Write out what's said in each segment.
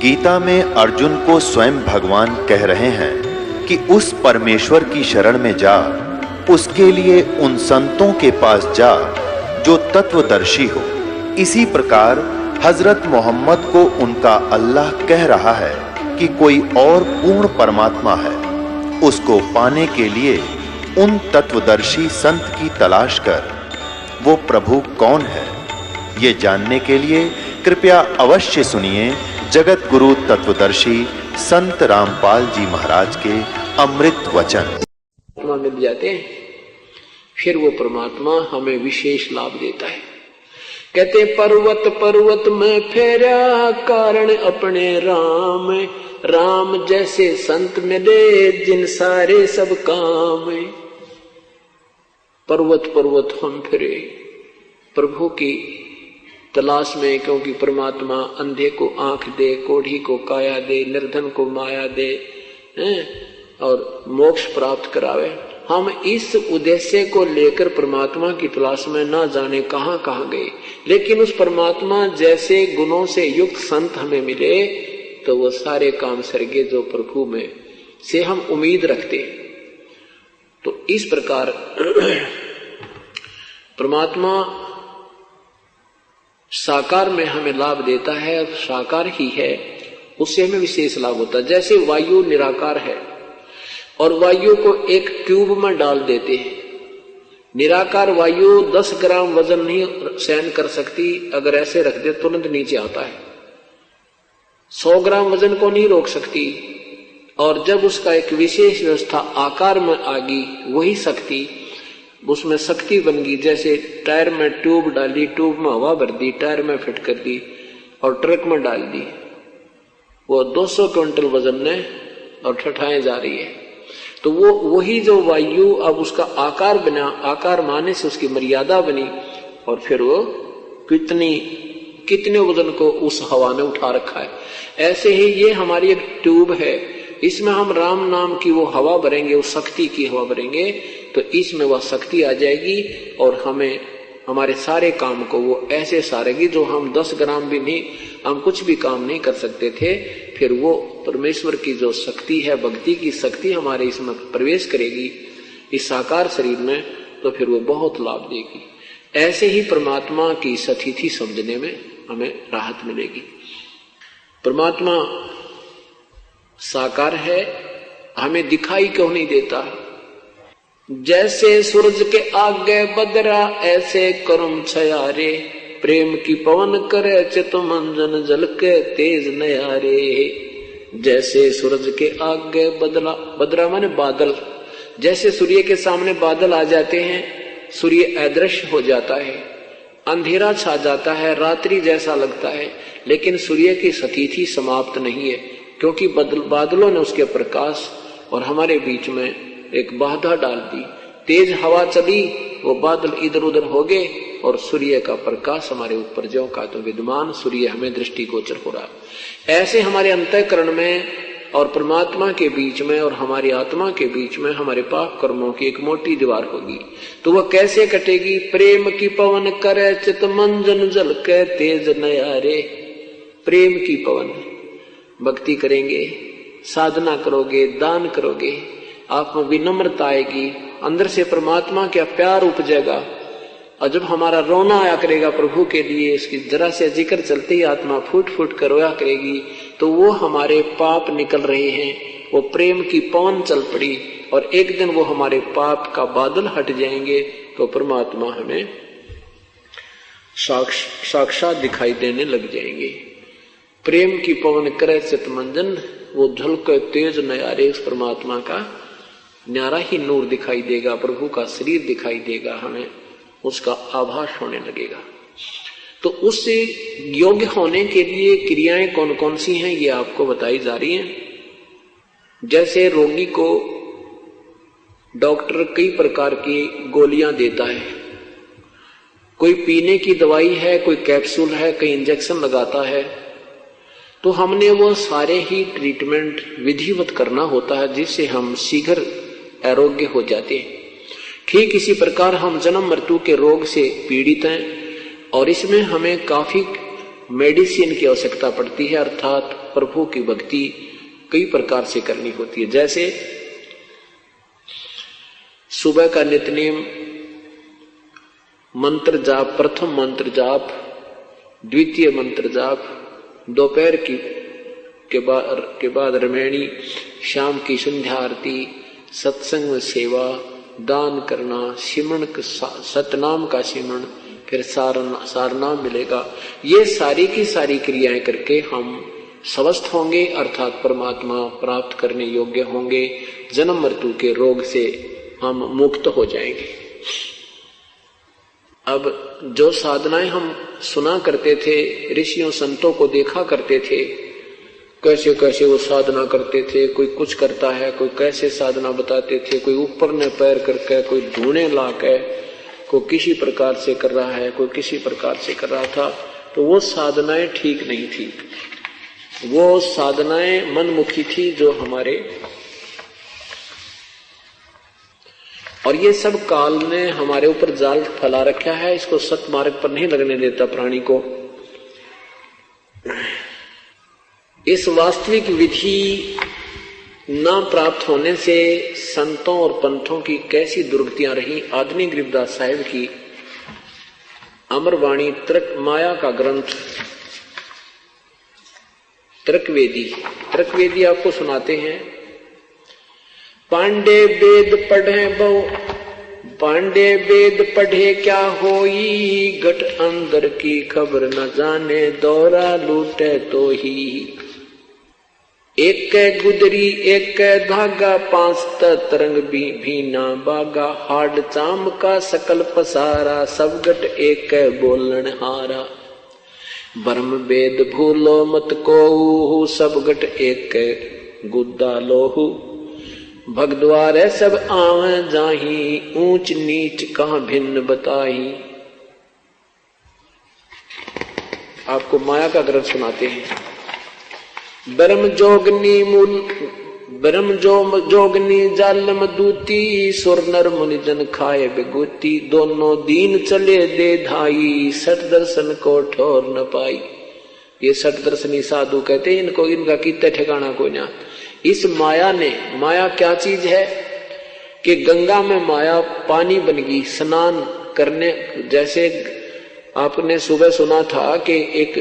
गीता में अर्जुन को स्वयं भगवान कह रहे हैं कि उस परमेश्वर की शरण में जा, उसके लिए उन संतों के पास जा जो तत्वदर्शी हो। इसी प्रकार हजरत मोहम्मद को उनका अल्लाह कह रहा है कि कोई और पूर्ण परमात्मा है, उसको पाने के लिए उन तत्वदर्शी संत की तलाश कर। वो प्रभु कौन है, ये जानने के लिए कृपया अवश्य सुनिए जगत गुरु तत्वदर्शी संत रामपाल जी महाराज के अमृत वचन। मिल जाते हैं, फिर वो परमात्मा हमें विशेष लाभ देता है। कहते पर्वत पर्वत में फेरा कारण अपने राम, राम जैसे संत मिले जिन सारे सब काम। पर्वत पर्वत हम फिरे प्रभु की तलाश में, क्योंकि परमात्मा अंधे को आंख दे, कोढ़ी को काया दे, निर्धन को माया दे और मोक्ष प्राप्त करावे। हम इस उद्देश्य को लेकर परमात्मा की तलाश में ना जाने कहां कहां गए, लेकिन उस परमात्मा जैसे गुणों से युक्त संत हमें मिले तो वो सारे काम सरगे जो प्रभु में से हम उम्मीद रखते। तो इस प्रकार परमात्मा साकार में हमें लाभ देता है और साकार ही है, उससे हमें विशेष लाभ होता है। जैसे वायु निराकार है और वायु को एक ट्यूब में डाल देते हैं। निराकार वायु 10 ग्राम वजन नहीं सहन कर सकती, अगर ऐसे रख दे तुरंत नीचे आता है। 100 ग्राम वजन को नहीं रोक सकती, और जब उसका एक विशेष व्यवस्था आकार में आ गई, वही शक्ति उसमें शक्ति बन गई। जैसे टायर में ट्यूब डाली, ट्यूब में हवा भर दी, टायर में फिट कर दी और ट्रक में डाल दी, वो 200 क्विंटल वजन ने और ठठाए जा रही है। तो वो वही जो वायु अब उसका आकार बना, आकार माने से उसकी मर्यादा बनी, और फिर वो कितने वजन को उस हवा ने उठा रखा है। ऐसे ही ये हमारी एक ट्यूब है, इसमें हम राम नाम की वो हवा भरेंगे, उस शक्ति की हवा भरेंगे, तो इसमें वह शक्ति आ जाएगी और हमें हमारे सारे काम को वो ऐसे सारेगी जो हम 10 ग्राम भी नहीं, हम कुछ भी काम नहीं कर सकते थे। फिर वो परमेश्वर की जो शक्ति है, भक्ति की शक्ति हमारे इसमें प्रवेश करेगी इस साकार शरीर में, तो फिर वो बहुत लाभ देगी। ऐसे ही परमात्मा की स्थिति समझने में हमें राहत मिलेगी। परमात्मा साकार है, हमें दिखाई क्यों नहीं देता? जैसे सूरज के आगे बदरा ऐसे करुम छयारे, प्रेम की पवन करे चितमंजन जल के तेज नयारे। जैसे सूरज के आगे बदरा माने बादल, जैसे सूर्य के सामने बादल आ जाते हैं, सूर्य अदृश्य हो जाता है, अंधेरा छा जाता है, रात्रि जैसा लगता है, लेकिन सूर्य की स्थिति समाप्त नहीं है, क्योंकि बादलों ने उसके प्रकाश और हमारे बीच में एक बाधा डाल दी। तेज हवा चली, वो बादल इधर उधर हो गए और सूर्य का प्रकाश हमारे ऊपर ज्यों का तो विद्यमान सूर्य हमें दृष्टिगोचर हो रहा है। ऐसे हमारे अंतःकरण में और परमात्मा के बीच में और हमारी आत्मा के बीच में हमारे पाप कर्मों की एक मोटी दीवार होगी। तो वह कैसे कटेगी? प्रेम की पवन करे चित मंजन जल के तेज नयारे। प्रेम की पवन, भक्ति करेंगे, साधना करोगे, दान करोगे, आप में विनम्रता आएगी, अंदर से परमात्मा का प्यार उपजेगा, और जब हमारा रोना आया करेगा प्रभु के लिए, इसकी जरा से जिक्र चलते ही आत्मा फूट फूट कर रोया करेगी, तो वो हमारे पाप निकल रहे हैं, वो प्रेम की पवन चल पड़ी, और एक दिन वो हमारे पाप का बादल हट जाएंगे, तो परमात्मा हमें साक्षात दिखाई देने लग जाएंगे। प्रेम की पवन करे चितमंजन, वो झलके तेज नयारे, उस परमात्मा का न्यारा ही नूर दिखाई देगा, प्रभु का शरीर दिखाई देगा, हमें उसका आभास होने लगेगा। तो उससे योग्य होने के लिए क्रियाएं कौन कौन सी हैं, ये आपको बताई जा रही हैं। जैसे रोगी को डॉक्टर कई प्रकार की गोलियां देता है, कोई पीने की दवाई है, कोई कैप्सूल है, कोई इंजेक्शन लगाता है, तो हमने वो सारे ही ट्रीटमेंट विधिवत करना होता है, जिससे हम शीघ्र आरोग्य हो जाते हैं। ठीक इसी प्रकार हम जन्म मृत्यु के रोग से पीड़ित हैं, और इसमें हमें काफी मेडिसिन की आवश्यकता पड़ती है, अर्थात प्रभु की भक्ति कई प्रकार से करनी होती है। जैसे सुबह का नित्यनेम मंत्र जाप, प्रथम मंत्र जाप, द्वितीय मंत्र जाप, दोपहर के बाद रमैणी, शाम की संध्या आरती, सत्संग में सेवा, दान करना, सिमरण सतनाम का सिमरण, फिर सारनाम मिलेगा। ये सारी की सारी क्रियाएं करके हम स्वस्थ होंगे, अर्थात परमात्मा प्राप्त करने योग्य होंगे। जन्म मृत्यु के रोग से हम मुक्त हो जाएंगे। अब जो साधनाएं हम सुना करते थे, ऋषियों संतों को देखा करते थे, कैसे कैसे वो साधना करते थे, कोई कुछ करता है, कोई कैसे साधना बताते थे, कोई ऊपर ने पैर करके, कोई धूने लाके, कोई किसी प्रकार से कर रहा है, कोई किसी प्रकार से कर रहा था, तो वो साधनाएं ठीक नहीं थी। वो साधनाएं मनमुखी थी जो हमारे, और ये सब काल ने हमारे ऊपर जाल फैला रखा है, इसको सतमार्ग पर नहीं लगने देता प्राणी को। इस वास्तविक विधि न प्राप्त होने से संतों और पंथों की कैसी दुर्गतियां रही। आदनी गरीबदास साहिब की अमरवाणी तर्क माया का ग्रंथ तर्कवेदी आपको सुनाते हैं। पांडे वेद पढ़े क्या होई, गट अंदर की खबर न जाने, दौरा लूटे तो ही। एक गुदरी एक धागा, पांच तरंग भी ना बागा, हाड चाम का सकल पसारा, सब गट एक बोलन हारा। ब्रह्म वेद भूलो मत को, सब गट एक गुद्दा लोहू। भगद्वार सब आवे जाही, ऊंच नीच कहां भिन्न बताही। आपको माया का ग्रंथ सुनाते हैं। ब्रह्म जोगनी जालम दूती, सुर नर मुनि जन खाए बेगूती। दोनों दीन चले दे धाई, सठ दर्शन को ठोर न पाई। ये सठ दर्शनी साधु कहते हैं इनको, इनका कितने ठिकाना कोई ना। इस माया क्या चीज है कि गंगा में माया पानी बन गई स्नान करने। जैसे आपने सुबह सुना था कि एक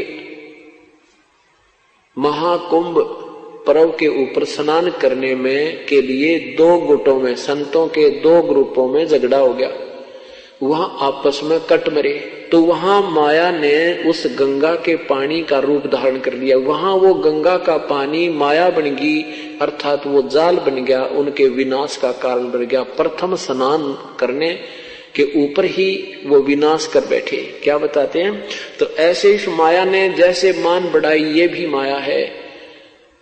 महाकुंभ पर्व के ऊपर स्नान करने में के लिए दो गुटों में, संतों के दो ग्रुपों में झगड़ा हो गया, वहां आपस में कट मरे। तो वहां माया ने उस गंगा के पानी का रूप धारण कर लिया। वहां वो गंगा का पानी माया बन गई, अर्थात वो जाल बन गया, उनके विनाश का कारण बन गया। प्रथम स्नान करने के ऊपर ही वो विनाश कर बैठे। क्या बताते हैं? तो ऐसे इस माया ने जैसे मान बढ़ाई, ये भी माया है।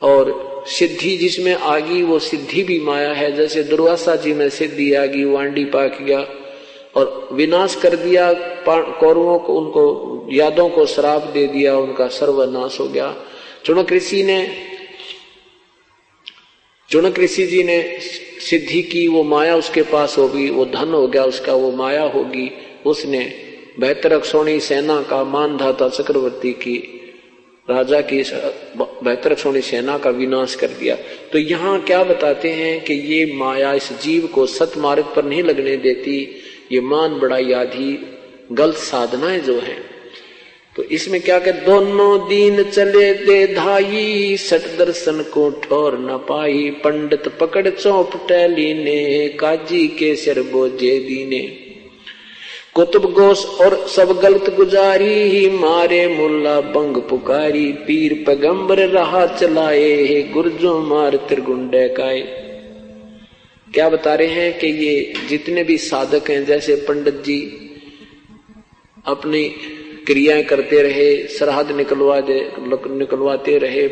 और सिद्धि जिसमें आ गई वो सिद्धि भी माया है। जैसे दुर्वासा जी में सिद्धि आ गई, वांडी पाक गया और विनाश कर दिया कौरवों को, उनको यादों को श्राप दे दिया, उनका सर्वनाश हो गया। चुनक ऋषि जी ने सिद्धि की, वो माया उसके पास होगी, वो धन हो गया उसका, वो माया होगी। उसने बेहतरक्षोणी सेना का मानधाता चक्रवर्ती की राजा की बेहतरक्षोणी सेना का विनाश कर दिया। तो यहाँ क्या बताते हैं कि ये माया इस जीव को सतमार्ग पर नहीं लगने देती। ये मान बढ़ाई आदि गलत साधनाएं जो हैं, तो इसमें क्या कहते, दोनों दीन चले दे धाई, सठ दर्शन को ठोर न पाई। पंडित पकड़ चौप टैली ने, काजी के सिर बोझे दीने। कुतुब गोश और सब गलत गुजारी, मारे मुल्ला बंग पुकारी। पीर पैगंबर रहा चलाए, गुर्जो मार त्रिगुंडे काए। क्या बता रहे हैं कि ये जितने भी साधक हैं, जैसे पंडित जी अपनी क्रियाएं करते रहे, श्राद्ध निकलवाते रहे,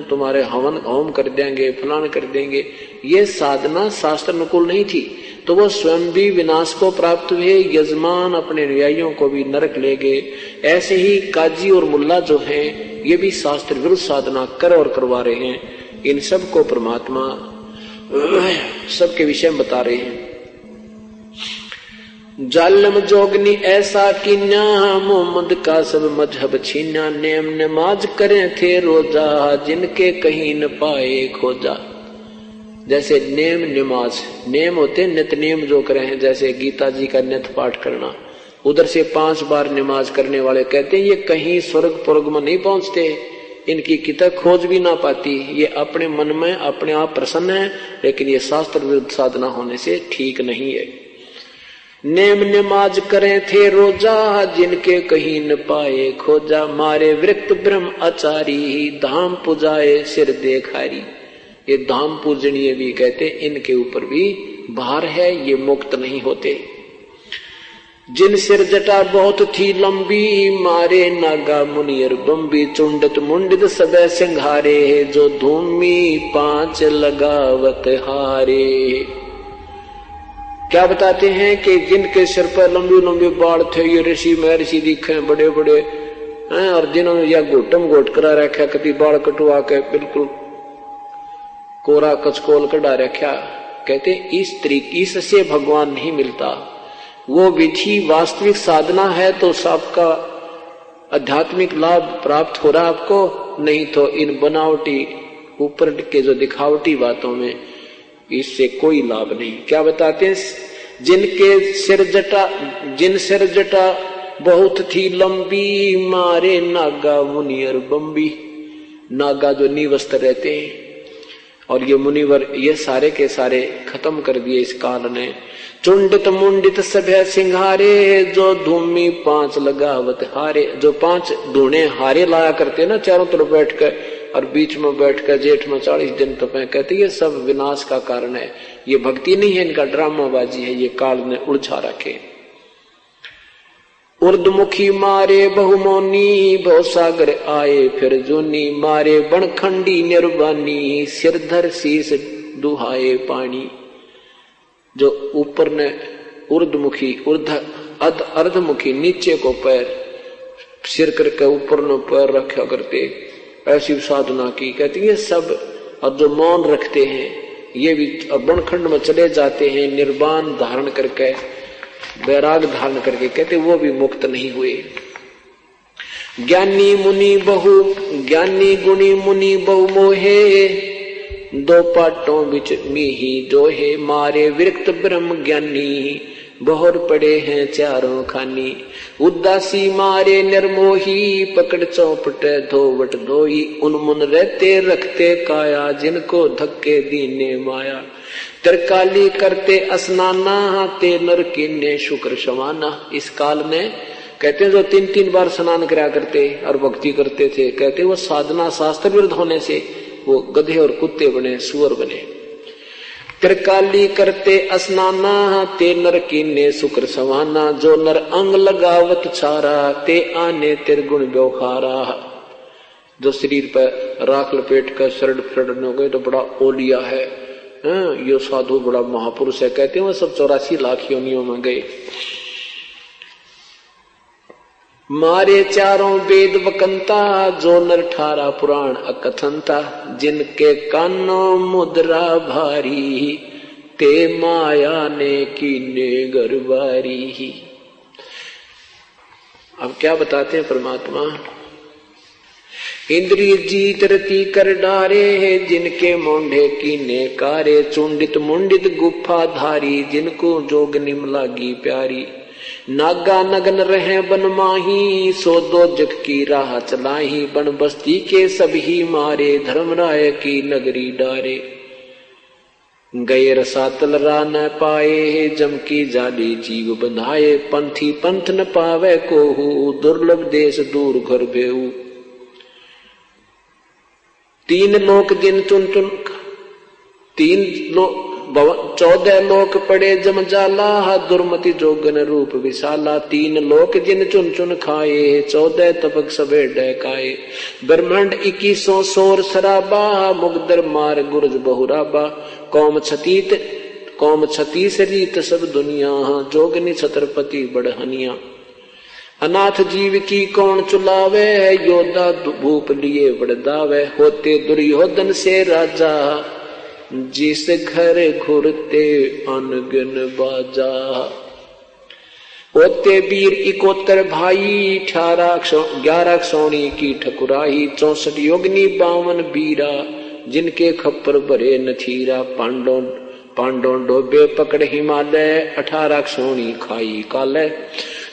तुम्हारे हवन होम कर देंगे, फलान कर देंगे, ये साधना शास्त्र अनुकूल नहीं थी। तो वो स्वयं भी विनाश को प्राप्त हुए, यजमान अपने अनुयायियों को भी नरक ले गए। ऐसे ही काजी और मुल्ला जो हैं, ये भी शास्त्र विरुद्ध साधना कर और करवा रहे हैं। इन सब को परमात्मा सबके विषय में बता रहे हैं। जालम जोगनी ऐसा कीन्या, मोहम्मद का सब मजहब छीन्या। नेम नमाज करें थे रोजा, जिनके कहीं न पाए खोजा। जैसे नेम नमाज, नेम होते नित नेम जो करे हैं, जैसे गीता जी का नित पाठ करना, उधर से 5 बार नमाज करने वाले कहते हैं ये कहीं स्वर्ग पुर्ग में नहीं पहुंचते, इनकी किताब खोज भी ना पाती, ये अपने मन में अपने आप प्रसन्न है, लेकिन ये शास्त्र विरुद्ध साधना होने से ठीक नहीं है। नेम नमाज करें थे रोजा, जिनके कहीं न पाए खोजा। मारे विरक्त ब्रह्म आचारी, धाम पुजाए सिर देखारी। ये धाम पूजनीय भी कहते, इनके ऊपर भी भार है, ये मुक्त नहीं होते। जिन सिर जटा बहुत थी लंबी, मारे नागा मुनियर बम्बी। चुंडत मुंडित सबे सिंघारे, जो धूमी 5 लगावत हारे। क्या बताते हैं कि जिनके सिर पर लंबी लंबी बाल थे, ये ऋषि महर्षि दिखे बड़े बड़े हैं, और जिन्होंने या घोटम घोट करा रखा, कभी बाल कटवा के बिल्कुल कोरा कचकोल कटा रखा। कहते इस तरीके से भगवान नहीं मिलता। वो विधि वास्तविक साधना है तो सबका आध्यात्मिक लाभ प्राप्त हो रहा आपको, नहीं तो इन बनावटी ऊपर के जो दिखावटी बातों में इससे कोई लाभ नहीं। क्या बताते हैं, जिनके सिर जटा, जिन सिर जटा बहुत थी लंबी, मारे नागा मुनियर बम्बी। नागा जो निवस्त्र रहते हैं, और ये मुनिवर ये सारे के सारे खत्म कर दिए इस काल ने। चुंडित मुंडित सभ्य सिंघारे, जो धूमी 5 लगावत हारे। जो 5 धूणे हारे लाया करते ना चारों तरफ बैठ कर, और बीच में बैठकर जेठ में 40 दिन तपे। कहते ये सब विनाश का कारण है, ये भक्ति नहीं है, इनका ड्रामाबाजी है, ये काल ने उलझा रखे। उर्दमुखी मारे बहुमोनी, बहुसागर आए फिर जूनी। मारे बनखंडी निर्वाणी, सिरधर शीस दुहाए पानी। जो ऊपर ने उर्दमुखी, अर्धमुखी नीचे को पैर, सिर करके ऊपर ने पैर रखा करते, ऐसी साधना की। कहती है सब, और जो मौन रखते हैं ये भी बनखंड में चले जाते हैं, निर्वाण धारण करके, वैराग धारण करके, कहते वो भी मुक्त नहीं हुए। ज्ञानी मुनि बहु, ज्ञानी गुणी मुनि बहु मोहे, 2 पाटों बिच मीही जोहे। मारे विरक्त ब्रह्म ज्ञानी, बहुर पड़े हैं चारों खानी। उदासी मारे निर्मोही, पकड़ चौपट धोवट धोई। उनमुन रहते रखते काया, जिनको धक्के दीने माया। त्रिकाली करते स्नाना, ते नर कीने शुक्र समाना। इस काल में कहते हैं जो 3-3 बार स्नान करा करते और भक्ति करते थे, कहते वो साधना शास्त्र विरुद्ध होने से वो गधे और कुत्ते बने, सुअर बने। त्रिकाली करते स्नाना, ते नर कीने शुक्र समाना। जो नर अंग लगावत छारा, ते आने तिरगुण व्यवहारा। जो शरीर पर राख लपेट कर शरण शरण हो गए तो बड़ा ओलिया है, ये साधु बड़ा महापुरुष है, कहते हैं वो सब 84 लाख योनियों में गए। मारे चारों वेद वकंता, जो नर 18 पुराण अकथनता। जिनके कानों मुद्रा भारी, ते माया ने कीने गरबारी। अब क्या बताते हैं परमात्मा, इंद्रिय जीत रति कर डारे, जिनके मोंढे कीने कारे। चुंडित मुंडित गुफा धारी, जिनको जोग निम लागी प्यारी। नागा नगन रहे बन माही, सो दो जग की राह चलाही। बन बस्ती के सभी मारे, धर्मराय की नगरी डारे। गए रसातल रा न पाए, जम की जाली जीव बंधाए। पंथी पंथ न पावे कोहू, दुर्लभ देश दूर घर भेऊ। 3 लोक जिन चुन चुन, 14 लोक पड़े जम जाला। दुर्मति जोगन रूप विशाला। 3 लोक जिन चुन चुन खाए, 14 तपक सबे डहकाए। ब्रह्मांड 2100 सोर शराबा, मुगदर मार गुरज बहुराबा। कौम छतीस रीत सब दुनिया, जोगनी छत्रपति बढ़हनिया। अनाथ जीव की कौन चुलावे, योद्धा भूप लिए बड़दावे। होते दुर्योधन से राजा, जिस घर घुरते अनगिन बाजा। ओते वीर 71 भाई, 11 सोनी की ठकुराई, 64 योगनी 52 बीरा, जिनके खप्पर भरे नथीरा, पांडो डोबे पकड़ हिमालय, 18 सोनी खाई काले,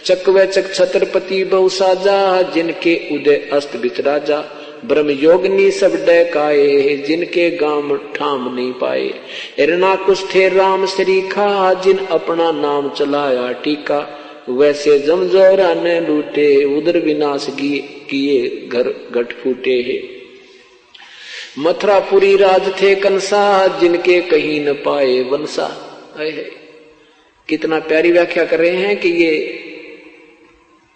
चकवे चक छत्रपति बहु साजा, जिनके उदय अस्त बिच राजा, ब्रह्म योगनी सब डकाए, जिनके गाम ठाम नहीं पाए, एरना कुछ थे राम सरीखा, जिन अपना नाम चलाया टीका, वैसे जमजोरा ने लूटे, उधर विनाश किए घर घट फूटे है, मथुरापुरी राज थे कंसा, जिनके कहीं न पाए वंसा। कितना प्यारी व्याख्या कर रहे हैं कि ये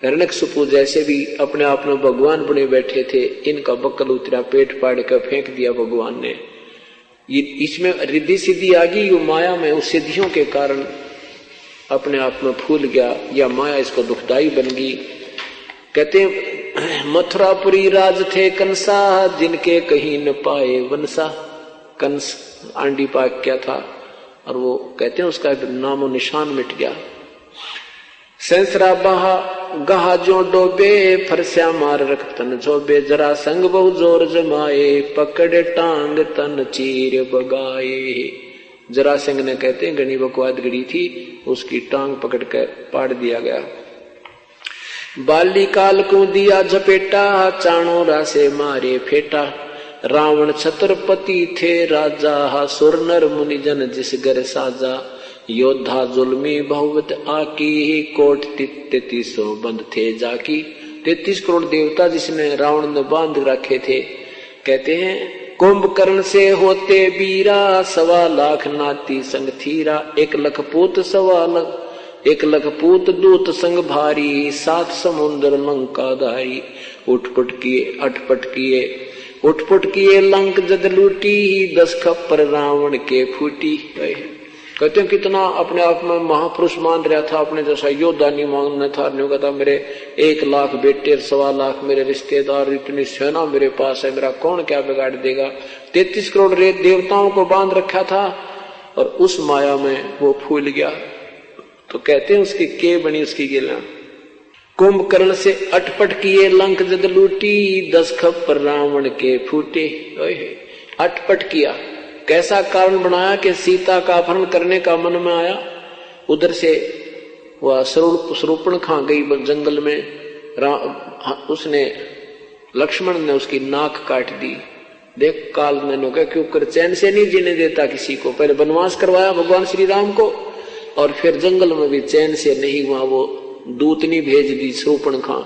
हिरण्यकशिपु जैसे भी अपने आप में भगवान बने बैठे थे, इनका बक्कल उतरा, पेट फाड़ कर फेंक दिया भगवान ने। ये इसमें रिद्धि सिद्धि आ गई, माया में उस सिद्धियों के कारण अपने आप में फूल गया, या माया इसको दुखदाई बन गई। कहते मथुरापुरी राज थे कंसा, जिनके कहीं न पाए वंसा। कंस आंडी पाक क्या था, और वो कहते हैं उसका नामो निशान मिट गया। सेंसरा बहा गहा जो डोबे, फरस्या मार रख तन झोबे, जरा संग बहु जोर जमाए, पकड़े टांग तन चीर बगाए। जरा सिंह ने कहते हैं गणी बकवाद गड़ी थी, उसकी टांग पकड़ कर पाड़ दिया गया। बाली काल को दिया झपेटा, चाणो रासे मारे फेटा, रावण छत्रपति थे राजा, सुर नर मुनि जन जिस घर साजा, योद्धा जुल्मी बहुवत आकी, कोट 33 बंद थे जाकी। 33 करोड़ देवता जिसने रावण ने बांध रखे थे। कहते हैं कुंभकर्ण से होते बीरा, 1.25 लाख नाती संग थीरा, 1 लाख पूत 1 लाख पूत दूत संग भारी, 7 समुद्र लंका धारी, उठपट किए अटपट किए, उठपट किए लंक जद लूटी, 10 खप्पर रावण के फूटी। कहते हैं कितना अपने आप में महापुरुष मान रहा था, अपने जैसा योद्धा नहीं मांगना था, नहीं कहता मेरे 1 लाख बेटे, 1.25 लाख मेरे रिश्तेदार, इतनी सेना मेरे पास है, मेरा कौन क्या बिगाड़ देगा। 33 करोड़ देवताओं को बांध रखा था, और उस माया में वो फूल गया। तो कहते हैं उसकी के बनी उसकी गिला। कुंभकर्ण से अटपट किए लंक जद लूटी, 10 खप्पर रावण के फूटे। अटपट किया, कैसा कारण बनाया कि सीता का अपहरण करने का मन में आया। उधर से वह स्वरूपण खा गई जंगल में, उसने लक्ष्मण ने उसकी नाक काट दी। देख काल ने कहा क्यों कर चैन से नहीं जीने देता किसी को। पहले वनवास करवाया भगवान श्री राम को, और फिर जंगल में भी चैन से नहीं हुआ, वो दूतनी भेज दी स्वरूपण खा।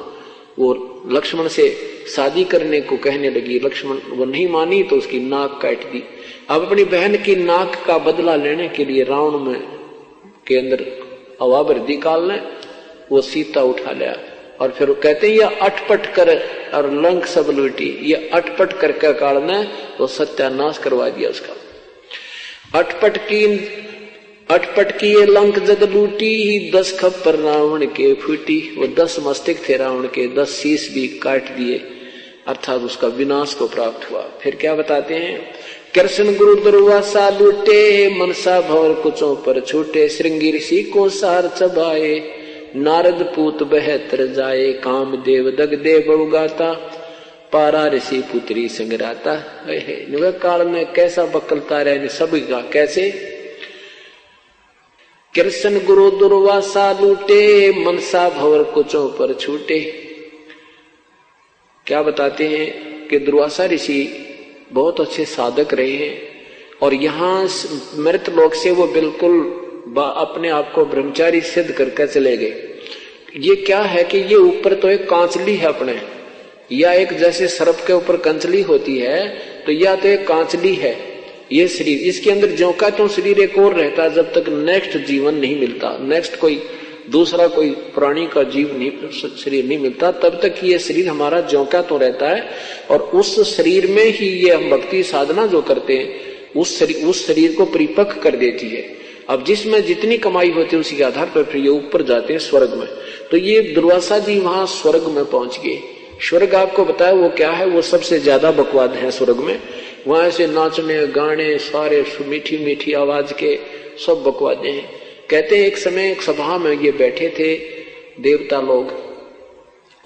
वो लक्ष्मण से शादी करने को कहने लगी, लक्ष्मण वो नहीं मानी तो उसकी नाक काट दी। अब अपनी बहन की नाक का बदला लेने के लिए रावण में के अंदर हवा भर दी काल ने, वो सीता उठा लिया। और फिर कहते हैं यह अटपट कर और लंक सब लूटी, ये अटपट करके काल ने वो सत्यानाश करवा दिया उसका। अटपट की ये लंक जद लूटी, 10 खप्पर रावण के फूटी। वो 10 मस्तक थे रावण के, 10 शीश भी काट दिए, अर्थात उसका विनाश को प्राप्त हुआ। फिर क्या बताते हैं, कृष्ण गुरु दुर्वासा लूटे, मनसा भवर कुचों पर छूटे, श्रृंगी ऋषि को सार चबाए, नारद पूत 72 जाए, काम देव दग दे बहुगाता, पारा ऋषि पुत्री संगराता। काल में कैसा बकलता रहे सभी का, कैसे कृष्ण गुरु दुर्वासा लूटे, मनसा भवर कुचों पर छूटे। क्या बताते हैं कि दुर्वासा ऋषि बहुत अच्छे साधक रहे हैं, और यहाँ मृत लोक से वो बिल्कुल अपने आप को ब्रह्मचारी सिद्ध करके चले गए। ये क्या है कि ये ऊपर तो एक कांचली है अपने, या एक जैसे सर्प के ऊपर कंचली होती है, तो या तो एक कांचली है ये शरीर, इसके अंदर ज्यों का तो शरीर एक और रहता है जब तक नेक्स्ट जीवन नहीं मिलता, नेक्स्ट कोई दूसरा कोई प्राणी का जीव नहीं शरीर नहीं मिलता, तब तक ये शरीर हमारा ज्यों का तो रहता है। और उस शरीर में ही ये हम भक्ति साधना जो करते हैं उस शरीर को परिपक्व कर देती है। अब जिसमें जितनी कमाई होती है उसी के आधार पर फिर ये ऊपर जाते हैं स्वर्ग में। तो ये दुर्वासा जी वहां स्वर्ग में पहुंच गए। स्वर्ग आपको बताया वो क्या है, वो सबसे ज्यादा बकवाद है स्वर्ग में। वहां से नाचने गाने सारे मीठी मीठी आवाज के सब बकवादे हैं। कहते हैं एक समय एक सभा में ये बैठे थे, देवता लोग,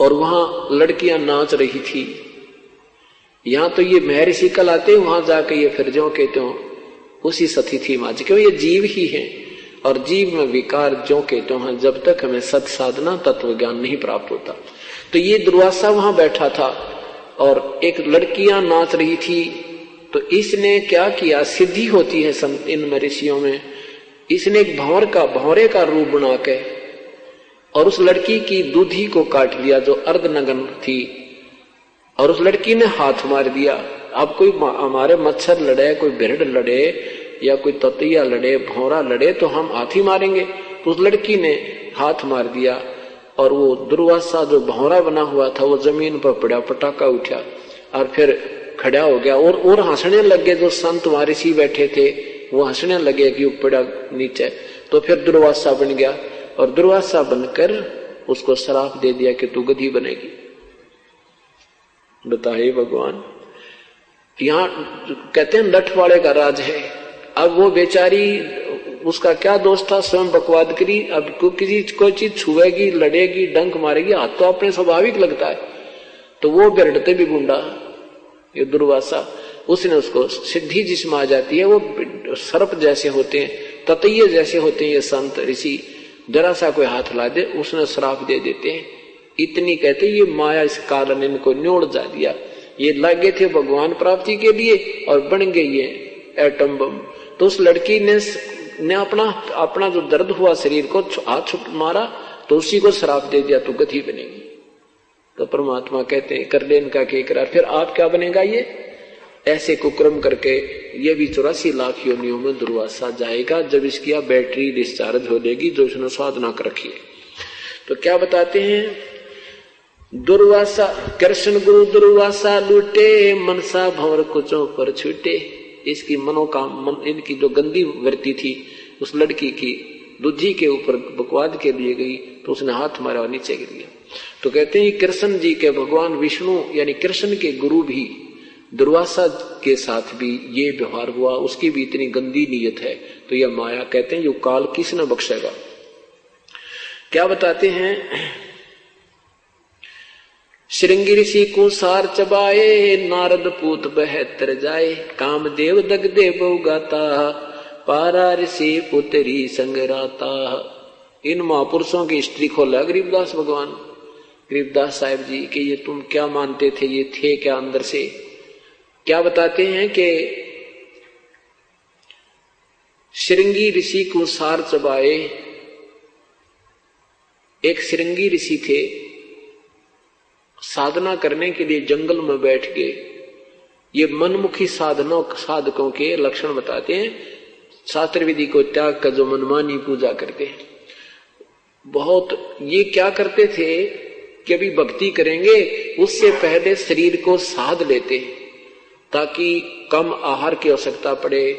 और वहां लड़कियां नाच रही थी। यहां तो ये महर्षि कल आते, वहां जाके ये फिर जो कहते हो उसी सती थी माँ, क्यों ये जीव ही है और जीव में विकार जो कहते हैं, जब तक हमें सत साधना तत्व ज्ञान नहीं प्राप्त होता। तो ये दुर्वासा वहां बैठा था और एक लड़कियां नाच रही थी। तो इसने क्या किया, सिद्धि होती है इन ऋषियों में, इसने एक भंवरे का रूप बना के और उस लड़की की दूधी को काट दिया जो अर्धनग्न थी, और उस लड़की ने हाथ मार दिया। अब कोई हमारे मच्छर लड़े, कोई भेड़ लड़े या कोई ततैया लड़े, भौरा लड़े तो हम हाथ ही मारेंगे। तो उस लड़की ने हाथ मार दिया और वो दुर्वासा जो भौरा बना हुआ था वो जमीन पर पड़ा, पटाखा उठा और फिर खड़ा हो गया और हंसने लगे। जो संत महर्षि बैठे थे वो हंसने लगे कि पड़ा नीचे। तो फिर दुर्वासा बन गया और दुर्वासा बनकर उसको श्राप दे दिया कि तू गधी बनेगी। बताइए भगवान, यहां कहते हैं लठ वाले का राज है। अब वो बेचारी, उसका क्या दोष था, स्वयं बकवाद करी। अब किसी कोई चीज छुएगी, लड़ेगी, डंक मारेगी, हाथ तो अपने स्वाभाविक लगता है। तो वो बिरड़ते भी गुंडा ये दुर्वासा, उसने उसको सिद्धि जिसमें आ जाती है। वो सर्प जैसे होते हैं, ततैये जैसे होते हैं ये संत ऋषि, जरा सा कोई हाथ ला दे उसने श्राप दे देते हैं। इतनी कहते ये माया इस कारण इनको न्योड़ जा दिया। ये लगे थे भगवान प्राप्ति के लिए और बन गई ये एटम बम। तो उस लड़की ने अपना जो दर्द हुआ शरीर को हाथ छुट मारा तो उसी को श्राप दे दिया, तू गधी बनेगी। तो परमात्मा कहते हैं कर ले इनका के करार, फिर आप क्या बनेगा। ये ऐसे कुक्रम करके ये भी 84 लाख योनियों में दुर्वासा जाएगा जब इसकी बैटरी डिस्चार्ज हो जाएगी जो इसने साधना कर रखी है। तो क्या बताते हैं, दुर्वासा कृष्ण गुरु दुर्वासा लूटे, मनसा भंवर कुचों पर छूटे। इसकी इनकी जो गंदी वृत्ति थी उस लड़की की दूधी के ऊपर बकवाद के लिए गई तो उसने हाथ मारा और नीचे गिर गया। तो कहते हैं कृष्ण जी के भगवान विष्णु यानी कृष्ण के गुरु भी दुर्वासा के साथ भी ये व्यवहार हुआ, उसकी भी इतनी गंदी नीयत है। तो यह माया कहते हैं यो काल किसने बख्शेगा। क्या बताते हैं, श्रृंगी ऋषि को सार चबाए, नारद पूत बहतर जाए, कामदेव दगदे बहुगाता, पारा ऋषि पुत्री संगराता। इन महापुरुषों की हिस्ट्री खोला गरीबदास भगवान, गरीबदास साहिब जी कि ये तुम क्या मानते थे, ये थे क्या अंदर से। क्या बताते हैं कि श्रृंगी ऋषि को सार चबाए, एक श्रृंगी ऋषि थे, साधना करने के लिए जंगल में बैठ गए। ये मनमुखी साधकों के लक्षण बताते हैं। शास्त्र विधि को त्याग कर जो मनमानी पूजा करते हैं, बहुत ये क्या करते थे कि अभी भक्ति करेंगे उससे पहले शरीर को साध लेते ताकि कम आहार की आवश्यकता पड़े,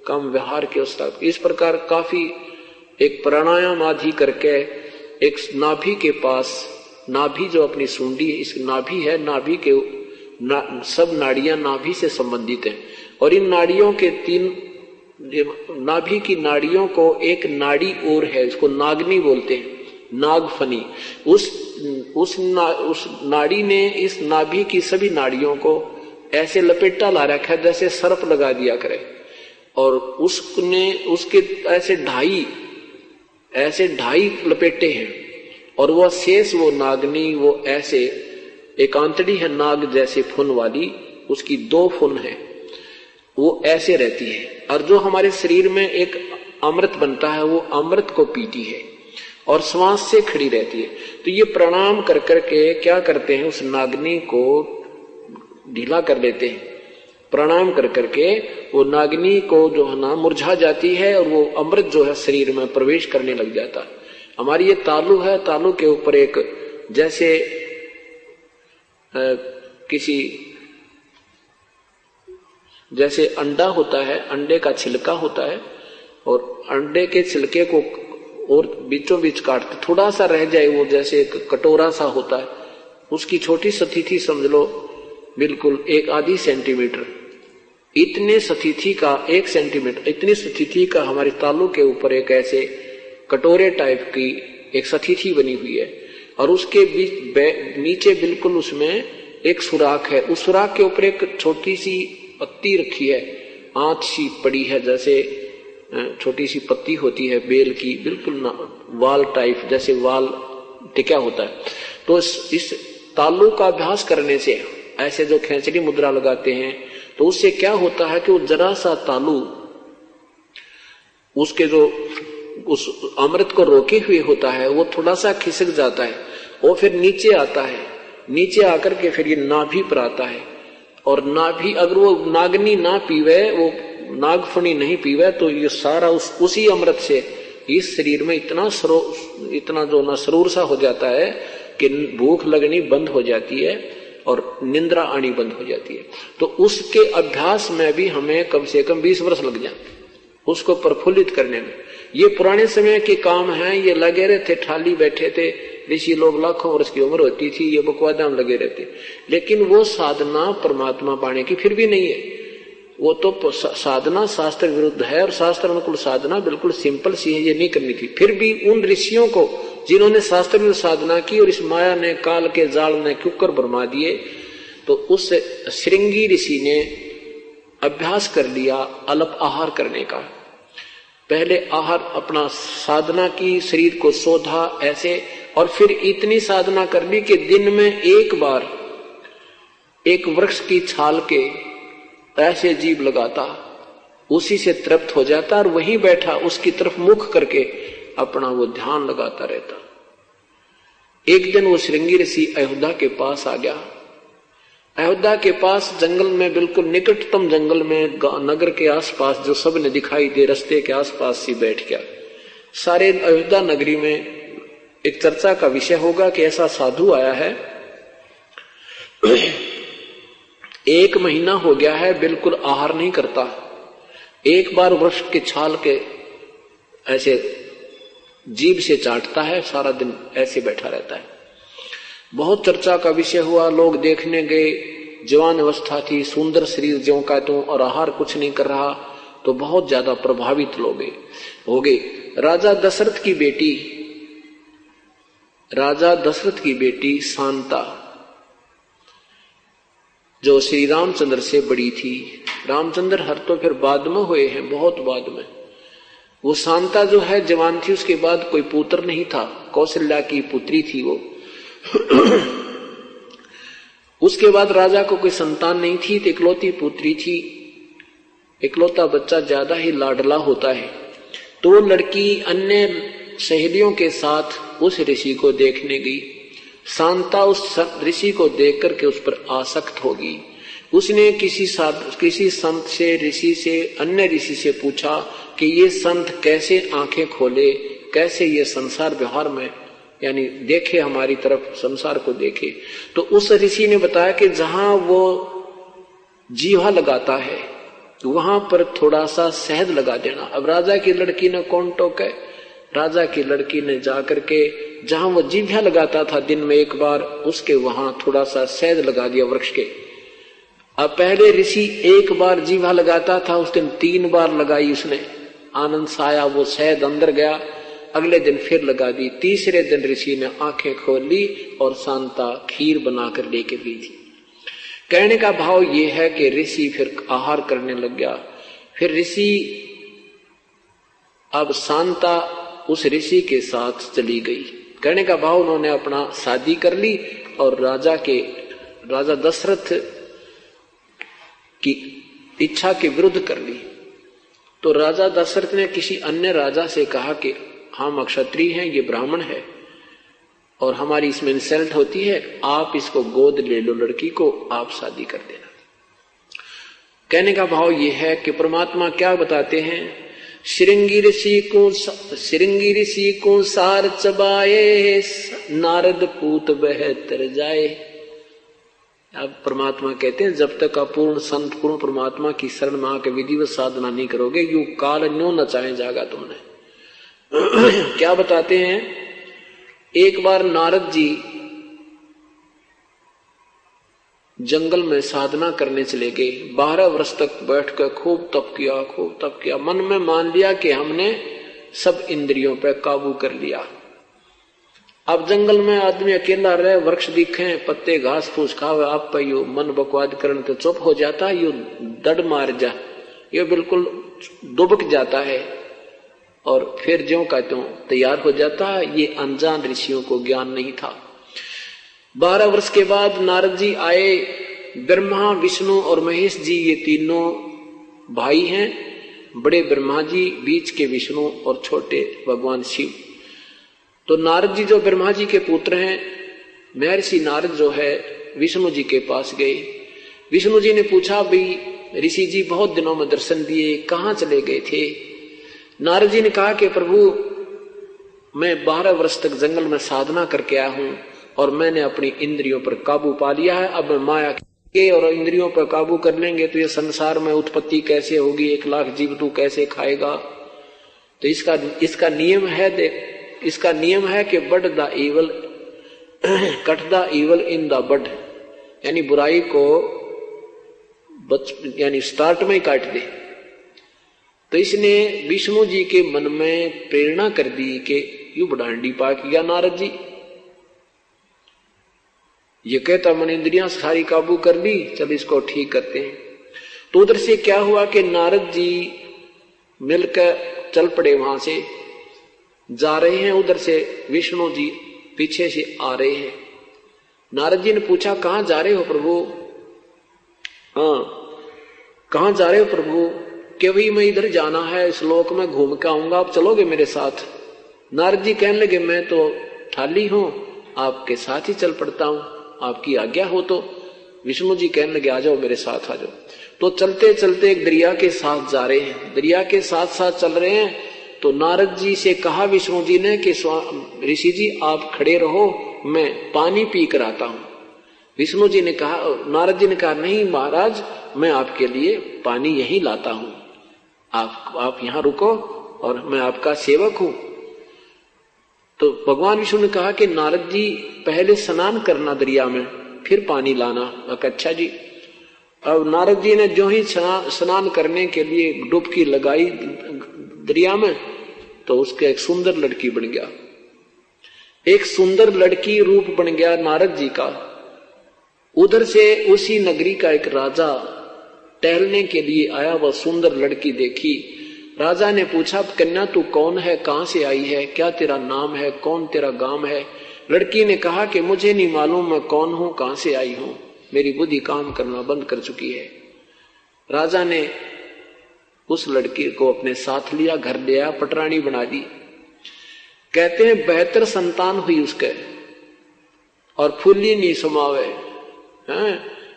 कम व्यवहार की आवश्यकता। इस प्रकार काफी एक प्राणायाम आदि करके एक नाभि के पास, नाभि जो अपनी सूंडी है, इस नाभि है, नाभि के सब नाड़ियां नाभि से संबंधित हैं और इन नाड़ियों के नाभि की नाड़ियों को एक नाड़ी और है, इसको नागनी बोलते हैं, नागफनी। उस नाड़ी ने इस नाभि की सभी नाड़ियों को ऐसे लपेटा ला रखा है जैसे सर्प लगा दिया करे, और उसने उसके ऐसे ढाई लपेटे हैं और वह शेष वो नागनी वो ऐसे एक आंतड़ी है नाग जैसे फुन वाली, उसकी 2 फुन है, वो ऐसे रहती है। और जो हमारे शरीर में एक अमृत बनता है वो अमृत को पीती है और श्वास से खड़ी रहती है। तो ये प्रणाम कर करके क्या करते हैं, उस नागनी को ढीला कर लेते हैं। प्रणाम कर करके वो नागनी को जो है ना मुरझा जाती है और वो अमृत जो है शरीर में प्रवेश करने लग जाता है। हमारी ये तालू है, तालू के ऊपर एक जैसे जैसे अंडा होता है, अंडे का छिलका होता है और अंडे के छिलके को और बीचों बीच काटते थोड़ा सा रह जाए, वो जैसे एक कटोरा सा होता है, उसकी छोटी स्थिति समझ लो बिल्कुल 1/2 सेंटीमीटर, इतने स्थिति का 1 सेंटीमीटर इतनी स्थिति का हमारी तालू के ऊपर एक ऐसे कटोरे टाइप की एक सथीथी बनी हुई है, और उसके बीच नीचे बिल्कुल उसमें एक सुराख है। उस सुराख के ऊपर एक छोटी सी पत्ती रखी है, आंत सी पड़ी है, जैसे छोटी सी पत्ती होती है बेल की, बिल्कुल वाल टाइप, जैसे वाल टिका होता है। तो इस तालु का अभ्यास करने से, ऐसे जो खेचड़ी मुद्रा लगाते हैं, तो उससे क्या होता है कि वो जरा सा तालु उसके जो उस अमृत को रोके हुए होता है, वो थोड़ा सा खिसक जाता है, वो फिर नीचे आता है, नीचे आकर के फिर ये नाभि पर आता है। और नाभि अगर वो नागनी ना पीवे, वो नागफणी नहीं पीवे, तो ये सारा उसी अमृत से इस शरीर में इतना जो ना सरूर सा हो जाता है कि भूख लगनी बंद हो जाती है और निंद्रा आनी बंद हो जाती है। तो उसके अभ्यास में भी हमें कम से कम 20 वर्ष लग जाते उसको प्रफुल्लित करने में। ये पुराने समय के काम हैं, ये लगे रहते, ठाली बैठे थे ऋषि लोग, लाखों वर्ष की उम्र होती थी, ये बकवादा में लगे रहते, लेकिन वो साधना परमात्मा पाने की फिर भी नहीं है। वो तो साधना शास्त्र विरुद्ध है, और शास्त्र अनुकूल साधना बिल्कुल सिंपल सी है, ये नहीं करनी थी। फिर भी उन ऋषियों को जिन्होंने शास्त्र विरुद्ध साधना की और इस माया ने, काल के जाल ने कुकर भरमा दिए, तो उस श्रृंगी ऋषि ने अभ्यास कर लिया अल्प आहार करने का। पहले आहार अपना साधना की, शरीर को शोधा ऐसे, और फिर इतनी साधना कर ली कि दिन में एक बार एक वृक्ष की छाल के ऐसे जीभ लगाता, उसी से तृप्त हो जाता, और वहीं बैठा उसकी तरफ मुख करके अपना वो ध्यान लगाता रहता। एक दिन वो श्रृंगी ऋषि अयोध्या के पास आ गया। अयोध्या के पास जंगल में, बिल्कुल निकटतम जंगल में, नगर के आसपास जो सब ने दिखाई दे, रास्ते के आसपास ही बैठ गया। सारे अयोध्या नगरी में एक चर्चा का विषय होगा कि ऐसा साधु आया है, 1 महीना हो गया है, बिल्कुल आहार नहीं करता, एक बार वृक्ष के छाल के ऐसे जीभ से चाटता है, सारा दिन ऐसे बैठा रहता है। बहुत चर्चा का विषय हुआ, लोग देखने गए, जवान अवस्था थी, सुंदर शरीर ज्यों का त्यों, और आहार कुछ नहीं कर रहा, तो बहुत ज्यादा प्रभावित लोग हो गए। राजा दशरथ की बेटी शांता, जो श्री रामचंद्र से बड़ी थी, रामचंद्र हर तो फिर बाद में हुए हैं, बहुत बाद में, वो शांता जो है जवान थी, उसके बाद कोई पुत्र नहीं था, कौशल्या की पुत्री थी वो। उसके बाद राजा को कोई संतान नहीं थी, तो इकलौती पुत्री थी। इकलौता बच्चा ज्यादा ही लाडला होता है, तो वो लड़की अन्य सहेलियों के साथ उस ऋषि को देखने गई। शांता उस ऋषि को देख करके उस पर आसक्त होगी। उसने किसी संत से, ऋषि से, अन्य ऋषि से पूछा कि ये संत कैसे आंखें खोले, कैसे ये संसार व्यवहार में यानी देखे, हमारी तरफ संसार को देखे। तो उस ऋषि ने बताया कि जहां वो जीवा लगाता है वहां पर थोड़ा सा शहद लगा देना। अब राजा की लड़की ने कौन टोके, राजा की लड़की ने जाकर के जहां वो जीभा लगाता था दिन में एक बार, उसके वहां थोड़ा सा शहद लगा दिया वृक्ष के। अब पहले ऋषि एक बार जीभा लगाता था, उस दिन 3 बार लगाई उसने, आनंद से आया, वो शहद अंदर गया, अगले दिन फिर लगा दी, तीसरे दिन ऋषि ने आंखें खोल ली और शांता खीर बनाकर लेके पी थी। कहने का भाव ये है कि ऋषि फिर आहार करने लग गया। फिर ऋषि, अब शांता उस ऋषि के साथ चली गई। कहने का भाव उन्होंने अपना शादी कर ली और राजा दशरथ की इच्छा के विरुद्ध कर ली। तो राजा दशरथ ने किसी अन्य राजा से कहा कि हम क्षत्रिय हैं, ये ब्राह्मण है और हमारी इसमें इंसल्ट होती है, आप इसको गोद ले लो, लड़की को आप शादी कर देना। कहने का भाव ये है कि परमात्मा क्या बताते हैं, श्रृंगी ऋषि को सार चबाए, नारद पूत बह तर जाए। अब परमात्मा कहते हैं जब तक आप पूर्ण संत, पूर्ण परमात्मा की शरण में आकर विधिवत साधना नहीं करोगे, यू काल न्यो नचाए जागा तुमने। क्या बताते हैं, एक बार नारद जी जंगल में साधना करने चले गए। 12 वर्ष तक बैठकर खूब तप किया। मन में मान लिया कि हमने सब इंद्रियों पर काबू कर लिया, अब जंगल में आदमी अकेला रहे, वृक्ष दिखे, पत्ते घास फूस खावे, आप पे यू मन बकवाद करने तो चुप हो जाता, यू दड़ मार जा, ये बिल्कुल दुबक जाता है और फिर ज्यों का त्यों तैयार हो जाता है। ये अनजान ऋषियों को ज्ञान नहीं था। 12 वर्ष के बाद नारद जी आए। ब्रह्मा, विष्णु और महेश जी ये तीनों भाई हैं। बड़े ब्रह्मा जी, बीच के विष्णु और छोटे भगवान शिव। तो नारद जी जो ब्रह्मा जी के पुत्र हैं, महर्षि नारद जो है विष्णु जी के पास गए। विष्णु जी ने पूछा, भाई ऋषि जी बहुत दिनों में दर्शन दिए, कहाँ चले गए थे? नारद जी ने कहा कि प्रभु मैं 12 वर्ष तक जंगल में साधना करके आया हूं और मैंने अपनी इंद्रियों पर काबू पा लिया है। अब मैं माया के और इंद्रियों पर काबू कर लेंगे तो ये संसार में उत्पत्ति कैसे होगी, 1 लाख जीव तू कैसे खाएगा? तो इसका नियम है, इसका नियम है कि bud the evil cut the evil in the bud, यानी बुराई को यानी स्टार्ट में ही काट दे। तो इसने विष्णु जी के मन में प्रेरणा कर दी कि यू बडांडी पा किया नारद जी, ये कहता मन इंद्रियां सारी काबू कर ली, चल इसको ठीक करते हैं। तो उधर से क्या हुआ कि नारद जी मिलकर चल पड़े, वहां से जा रहे हैं, उधर से विष्णु जी पीछे से आ रहे हैं। नारद जी ने पूछा, कहां जा रहे हो प्रभु? हाँ, कहां जा रहे हो प्रभु? कि भाई मैं इधर जाना है, इस लोक में घूम के आऊंगा, आप चलोगे मेरे साथ? नारद जी कहने लगे, मैं तो थाली हूं, आपके साथ ही चल पड़ता हूं, आपकी आज्ञा हो तो। विष्णु जी कहने लगे, आ जाओ मेरे साथ आ जाओ। तो चलते चलते एक दरिया के साथ जा रहे हैं, दरिया के साथ साथ चल रहे हैं। तो नारद जी से कहा विष्णु जी ने कि ऋषि जी आप खड़े रहो, मैं पानी पी कर आता हूं। विष्णु जी ने कहा, नारद जी ने कहा, नहीं महाराज, मैं आपके लिए पानी यहीं लाता हूं, आप यहां रुको और मैं आपका सेवक हूं। तो भगवान विष्णु ने कहा कि नारद जी पहले स्नान करना दरिया में, फिर पानी लाना। अच्छा जी। अब नारद जी ने जो ही स्नान करने के लिए डुबकी लगाई दरिया में, तो उसका एक सुंदर लड़की बन गया, एक सुंदर लड़की रूप बन गया नारद जी का। उधर से उसी नगरी का एक राजा टहलने के लिए आया, वह सुंदर लड़की देखी। राजा ने पूछा, कन्या तू कौन है, कहां से आई है, क्या तेरा नाम है, कौन तेरा गांव है? लड़की ने कहा कि मुझे नहीं मालूम मैं कौन हूं, कहां से आई हूं, मेरी बुद्धि काम करना बंद कर चुकी है। राजा ने उस लड़की को अपने साथ लिया, घर ले आया, पटरानी बना दी। कहते हैं 72 संतान हुई उसके, और फुल्ली नहीं समावे,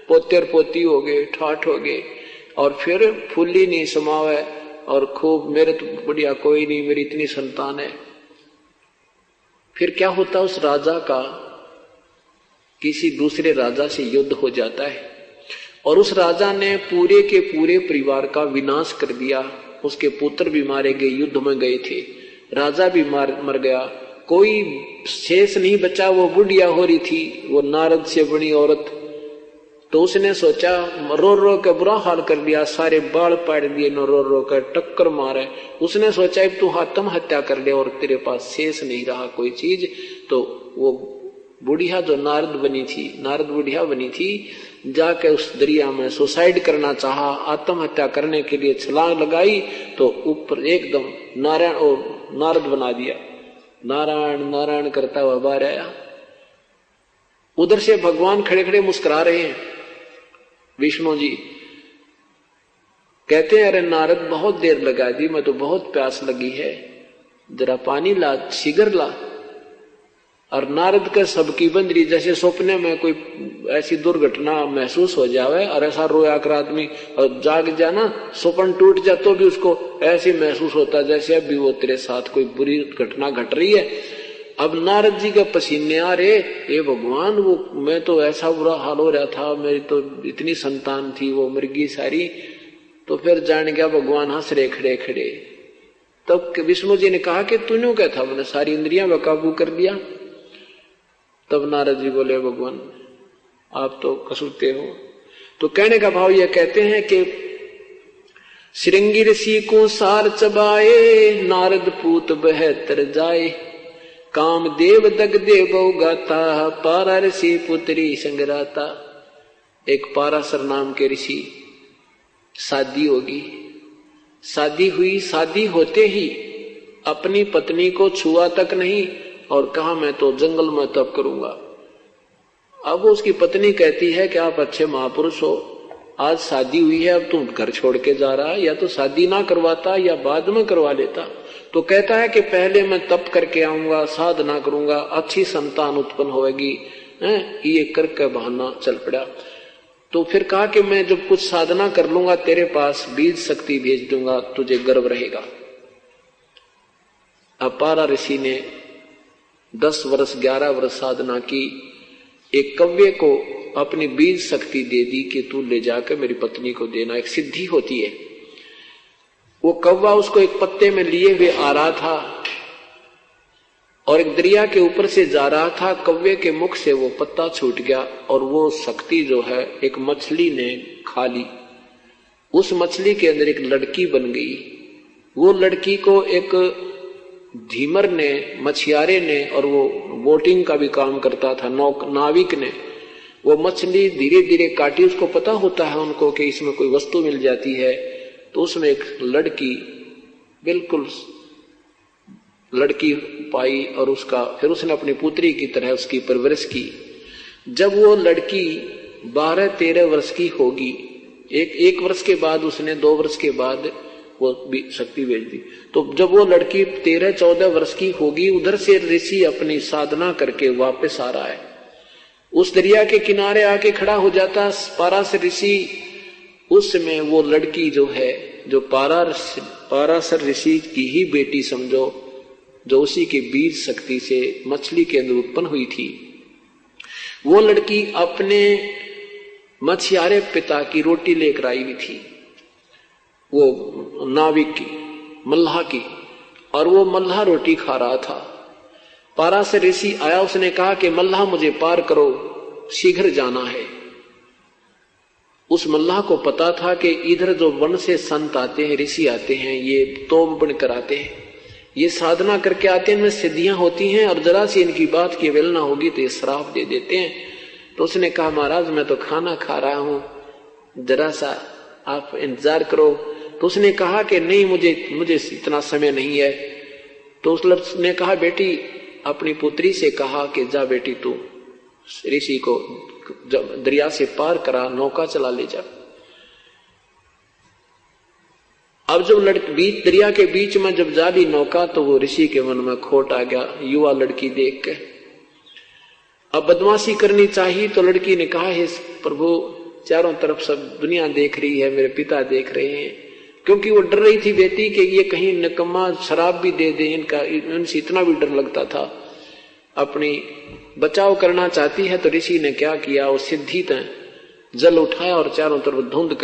पोते और पोती हो गए, ठाठ हो गए, और फिर फुल्ली नहीं समावे, और खूब मेरे तो बढ़िया कोई नहीं, मेरी इतनी संतान है। फिर क्या होता, उस राजा का किसी दूसरे राजा से युद्ध हो जाता है, और उस राजा ने पूरे के पूरे परिवार का विनाश कर दिया। उसके पुत्र भी मारे गए, युद्ध में गए थे, राजा भी मर गया, कोई शेष नहीं बचा। वो बुढ़िया हो रही थी, वो नारद से बनी औरत। तो उसने सोचा, रो रो के बुरा हाल कर दिया, सारे बाल पाड़ दिए, नो रो रो कर टक्कर मारे। उसने सोचा अब तू आत्महत्या कर ले और तेरे पास शेष नहीं रहा कोई चीज। तो वो बुढ़िया जो नारद बुढ़िया बनी थी, जाके उस दरिया में सुसाइड करना चाहा, आत्महत्या करने के लिए छलांग लगाई, तो ऊपर एकदम नारायण और नारद बना दिया, नारायण नारायण करता हुआ बाहर आया। उधर से भगवान खड़े खड़े मुस्कुरा रहे हैं। विष्णु जी कहते हैं, अरे नारद बहुत देर लगा दी, मैं तो बहुत प्यास लगी है, जरा पानी ला, शीघ्र ला। और नारद का सबकी बंदरी, जैसे सपने में कोई ऐसी दुर्घटना महसूस हो जावे और ऐसा रोया कर आदमी और जाग जाना, सपन टूट जा तो भी उसको ऐसे महसूस होता जैसे अभी वो तेरे साथ कोई बुरी घटना घट रही है। अब नारद जी के पसीने आ रहे, ये भगवान वो मैं तो ऐसा बुरा हाल हो रहा था, मेरी तो इतनी संतान थी, वो मृगी सारी। तो फिर जान गया भगवान हंस रहे खड़े खड़े। तब विष्णु जी ने कहा कि तूने क्या था, मैंने सारी इंद्रियां बेकाबू कर दिया। तब नारद जी बोले, भगवान आप तो कसूरते हो। तो कहने का भाव यह कहते हैं कि श्रृंगी ऋषि को सार चबाए, नारद पूत 72 जाए। कामदेव दगदे बहु गाता, पारा ऋषि पुत्री संगराता। एक पाराशर नाम के ऋषि, शादी होगी, शादी हुई, शादी होते ही अपनी पत्नी को छुआ तक नहीं और कहा मैं तो जंगल में तप करूंगा। अब उसकी पत्नी कहती है कि आप अच्छे महापुरुष हो, आज शादी हुई है, अब तुम घर छोड़ के जा रहा है, या तो शादी ना करवाता या बाद में करवा लेता। तो कहता है कि पहले मैं तप करके आऊंगा, साधना करूंगा, अच्छी संतान उत्पन्न होगी। ये करके बहाना चल पड़ा। तो फिर कहा कि मैं जब कुछ साधना कर लूंगा तेरे पास बीज शक्ति भेज दूंगा, तुझे गर्व रहेगा। अपारा ऋषि ने 10 वर्ष 11 वर्ष साधना की, एक कव्य को अपनी बीज शक्ति दे दी कि तू ले जाकर मेरी पत्नी को देना। एक सिद्धि होती है। वो कौवा उसको एक पत्ते में लिए हुए आ रहा था और एक दरिया के ऊपर से जा रहा था। कौवे के मुख से वो पत्ता छूट गया और वो शक्ति जो है एक मछली ने खा ली। उस मछली के अंदर एक लड़की बन गई। वो लड़की को एक धीमर ने, मछियारे ने, और वो बोटिंग का भी काम करता था, नाविक ने, वो मछली धीरे धीरे काटी। उसको पता होता है उनको कि इसमें कोई वस्तु मिल जाती है। तो उसमें एक लड़की, बिल्कुल लड़की पाई और उसका फिर उसने अपनी पुत्री की तरह उसकी परवरिश की। जब वो लड़की 12-13 वर्ष की होगी, एक वर्ष के बाद उसने 2 वर्ष के बाद वो भी शक्ति भेज दी। तो जब वो लड़की 13-14 वर्ष की होगी, उधर से ऋषि अपनी साधना करके वापस आ रहा है। उस दरिया के किनारे आके खड़ा हो जाता पाराशर ऋषि। उस समय वो लड़की जो है, जो पाराशर ऋषि की ही बेटी समझो, जो उसी के बीज शक्ति से मछली के अंदर उत्पन्न हुई थी, वो लड़की अपने मछियारे पिता की रोटी लेकर आई हुई थी, वो नाविक की, मल्लाह की, और वो मल्लाह रोटी खा रहा था। पाराशर ऋषि आया, उसने कहा कि मल्लाह मुझे पार करो, शीघ्र जाना है। उस मल्लाह को पता था कि इधर जो वन से संत आते हैं, ऋषि आते हैं, ये तोप बनकर आते हैं, ये साधना करके आते हैं, इनमें सिद्धियां होती हैं, और जरा सी इनकी बात की अवहेलना होगी तो ये श्राप दे देते हैं। तो उसने कहा महाराज मैं तो खाना खा रहा हूं, जरा सा आप इंतजार करो। तो उसने कहा कि नहीं, मुझे इतना समय नहीं है। तो उसने कहा बेटी, अपनी पुत्री से कहा कि जा बेटी तू ऋषि को दरिया से पार करा, नौका चला ले जा। अब जब दरिया के बीच में जब जा ली नौका, तो वो ऋषि के मन में खोट आ गया युवा लड़की देख के। अब बदमाशी करनी चाहिए, तो लड़की ने कहा हे प्रभु, चारों तरफ सब दुनिया देख रही है, मेरे पिता देख रहे हैं। क्योंकि वो डर रही थी बेटी कि ये कहीं निकम्मा शराब भी दे दे, इनसे इतना भी डर लगता था। अपनी बचाव करना चाहती है। तो ऋषि ने क्या किया, वो सिद्धि जल उठाया और चारों तरफ धुंध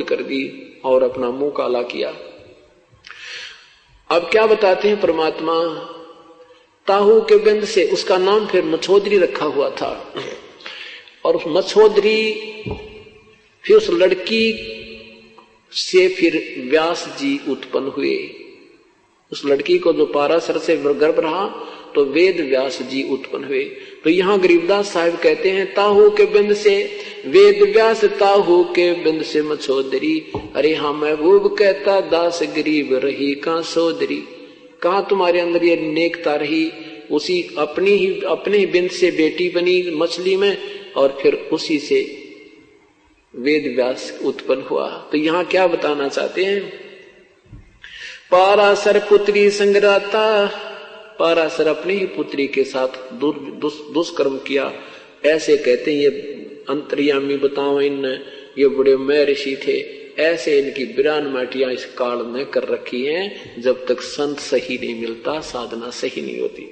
कर दी और अपना मुंह काला किया। अब क्या बताते हैं परमात्मा, ताहू के बिंद से उसका नाम फिर मछोदरी रखा हुआ था। और उस मछोदरी फिर उस लड़की से फिर व्यास जी उत्पन्न हुए। उस लड़की को जो पाराशर से गर्भ रहा तो वेद व्यास जी उत्पन्न हुए। तो यहाँ गरीबदास साहिब कहते हैं ताहू के बिंद से वेद व्यास, ताहू के बिंद से मछोदरी। अरे हाँ महबूब कहता दास गरीब रही कहाँ सोदरी। कहाँ तुम्हारे अंदर ये नेकता रही, उसी अपने ही बिंद से बेटी बनी मछली में, और फिर उसी से वेद व्यास उत्पन्न हुआ। तो यहाँ क्या बताना चाहते हैं, पाराशर पुत्री संगराता। पाराशर अपनी ही पुत्री के साथ दुष्कर्म किया। ऐसे कहते हैं ये अंतर्यामी बताओ, इन ये बड़े मैं ऋषि थे। ऐसे इनकी बिरान माटियां इस काल में कर रखी हैं। जब तक संत सही नहीं मिलता, साधना सही नहीं होती।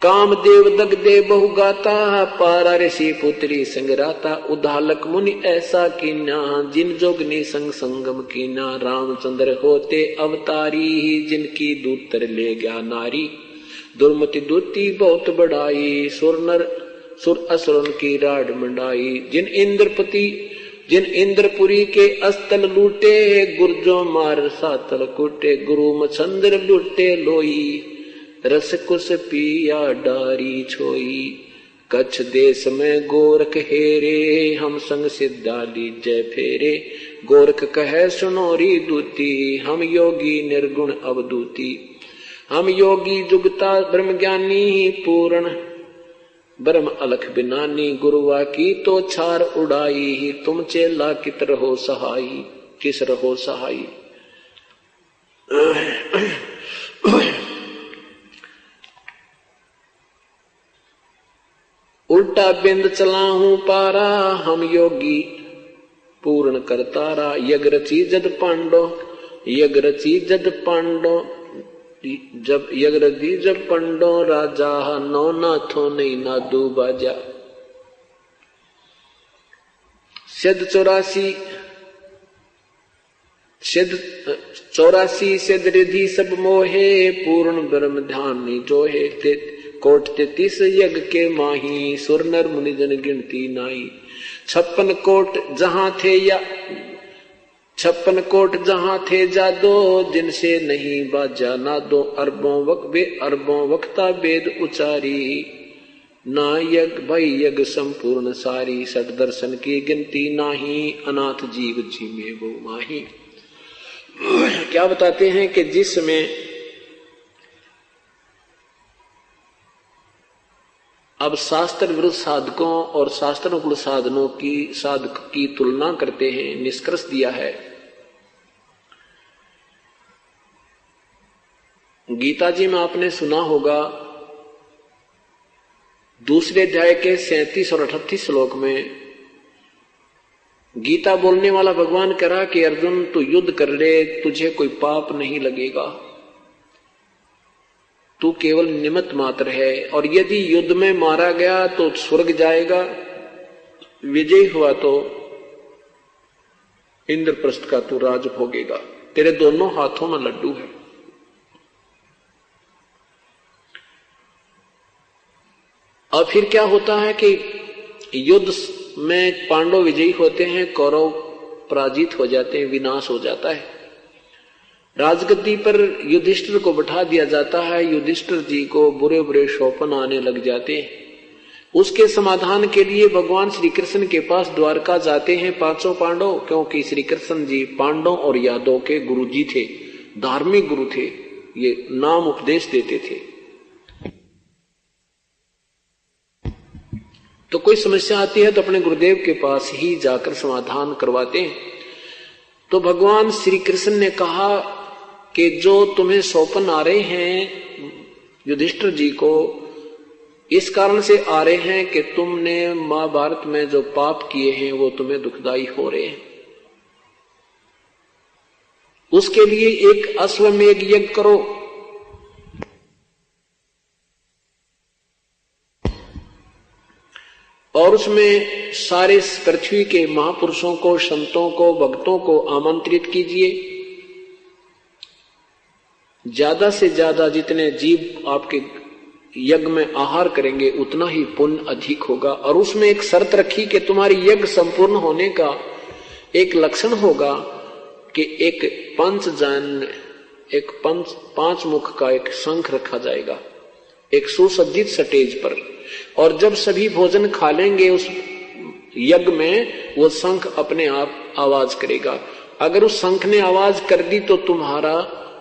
कामदेव दगदे बहु गाता, पारा ऋषि पुत्री संगराता। उदालक मुनि ऐसा कीना, जिन जोगनी संग संगम कीना। रामचंद्र होते अवतारी, जिनकी दूतर ले गया नारी। दुर्मति दूती बहुत बढ़ाई, सुर असुरन की राड मंडाई। जिन इंद्रपति जिन इंद्रपुरी के अस्तल लूटे, गुर्जो मार सातल कूटे, गुरु मछंद्र लूटे लोई, रस कुस पिया डारी छोई। कच्छ देश में गोरख हेरे, हम संग सिद्धा लीजय फेरे, गोरख कहे सुनोरी दूती, हम योगी निर्गुण अवधूती। हम योगी जुगता ब्रह्म ज्ञानी, पूर्ण ब्रह्म अलख बिनानी, गुरुआ की तो छार उड़ाई, तुम चेला कित रहो सहाई, किस रहो सहाई। उल्टा बिंद चला हूं पारा, हम योगी पूर्ण करतारा। यग रची जद पांडो, यग रची जद पांडो, जब यग रची जब पंडो राजा, नौ नाथो नहीं नादू बाजा। सिद्ध 84 सिद्ध रिधि सब मोहे, पूर्ण ब्रह्म ध्यान नहीं जोहे। कोट 33 यज्ञ के माही, सुर नर मुनि जन गिनती नाई। 56 कोट जहां थे या 56 कोट जहां थे जादो, जिनसे नहीं बाजा नादो। अरबों वक्ता वेद उचारी, ना यज्ञ भाई यज्ञ संपूर्ण सारी। सठ दर्शन की गिनती नाही, अनाथ जीव जी में वो माही। क्या बताते हैं कि जिसमें अब शास्त्र विरुद्ध साधकों और शास्त्रानुकूल साधनों की साधक की तुलना करते हैं, निष्कर्ष दिया है। गीता जी में आपने सुना होगा, दूसरे अध्याय के 37 और 38 श्लोक में गीता बोलने वाला भगवान कह रहा कि अर्जुन तू युद्ध कर ले, तुझे कोई पाप नहीं लगेगा, तू केवल निमित्त मात्र है। और यदि युद्ध में मारा गया तो स्वर्ग जाएगा, विजयी हुआ तो इंद्रप्रस्थ का तू राज भोगेगा, तेरे दोनों हाथों में लड्डू है। अब फिर क्या होता है कि युद्ध में पांडव विजयी होते हैं, कौरव पराजित हो जाते हैं, विनाश हो जाता है। राजगद्दी पर युधिष्ठिर को बैठा दिया जाता है। युधिष्ठिर जी को बुरे बुरे शोपन आने लग जाते हैं। उसके समाधान के लिए भगवान श्री कृष्ण के पास द्वारका जाते हैं पांचों पांडव, क्योंकि श्री कृष्ण जी पांडव और यादव के गुरु जी थे, धार्मिक गुरु थे, ये नाम उपदेश देते थे। तो कोई समस्या आती है तो अपने गुरुदेव के पास ही जाकर समाधान करवाते हैं। तो भगवान श्री कृष्ण ने कहा कि जो तुम्हें सौपन आ रहे हैं युधिष्ठिर जी को, इस कारण से आ रहे हैं कि तुमने महाभारत में जो पाप किए हैं वो तुम्हें दुखदाई हो रहे हैं। उसके लिए एक अश्वमेध यज्ञ करो। और उसमें सारे पृथ्वी के महापुरुषों को, संतों को, भक्तों को आमंत्रित कीजिए। ज्यादा से ज्यादा जितने जीव आपके यज्ञ में आहार करेंगे उतना ही पुण्य अधिक होगा। और उसमें एक शर्त रखी कि तुम्हारी यज्ञ संपूर्ण होने का एक लक्षण होगा कि एक पांच मुख का एक शंख रखा जाएगा एक सुसज्जित स्टेज पर। और जब सभी भोजन खा लेंगे उस यज्ञ में, वो शंख अपने आप आवाज करेगा। अगर उस शंख ने आवाज कर दी तो तुम्हारा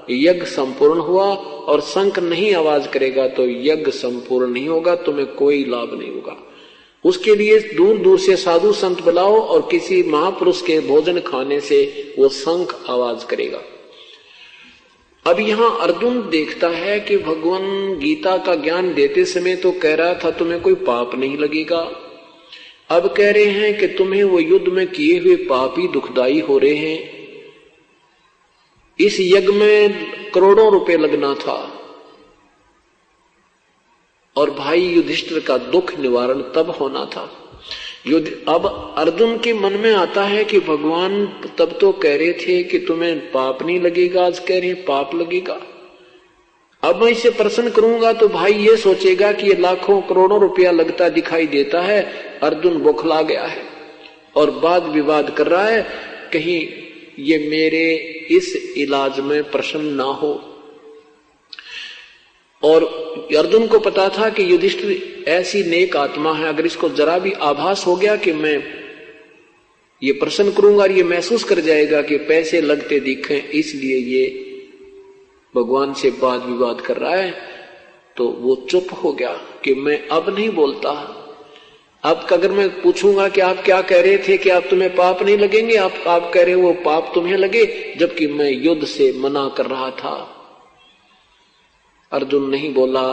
यज्ञ संपूर्ण हुआ, और शंख नहीं आवाज करेगा तो यज्ञ संपूर्ण नहीं होगा, तुम्हें कोई लाभ नहीं होगा। उसके लिए दूर दूर से साधु संत बुलाओ और किसी महापुरुष के भोजन खाने से वो शंख आवाज करेगा। अब यहां अर्जुन देखता है कि भगवान गीता का ज्ञान देते समय तो कह रहा था तुम्हें कोई पाप नहीं लगेगा, अब कह रहे हैं कि तुम्हें वो युद्ध में किए हुए पाप ही दुखदाई हो रहे हैं। इस यज्ञ में करोड़ों रुपए लगना था, और भाई युधिष्ठिर का दुख निवारण तब होना था। अब अर्जुन के मन में आता है कि भगवान तब तो कह रहे थे कि तुम्हें पाप नहीं लगेगा, आज कह रहे हैं पाप लगेगा। अब मैं इसे प्रश्न करूंगा तो भाई ये सोचेगा कि ये लाखों करोड़ों रुपया लगता दिखाई देता है, अर्जुन बौखला गया है। और वाद विवाद कर रहा है, कहीं ये मेरे इस इलाज में प्रसन्न ना हो। और अर्जुन को पता था कि युधिष्ठिर ऐसी नेक आत्मा है, अगर इसको जरा भी आभास हो गया कि मैं ये प्रसन्न करूंगा और ये महसूस कर जाएगा कि पैसे लगते दिखें, इसलिए ये भगवान से वाद विवाद कर रहा है, तो वो चुप हो गया कि मैं अब नहीं बोलता। अब अगर मैं पूछूंगा कि आप क्या कह रहे थे कि आप तुम्हें पाप नहीं लगेंगे, आप कह रहे हो वो पाप तुम्हें लगे, जबकि मैं युद्ध से मना कर रहा था। अर्जुन नहीं बोला,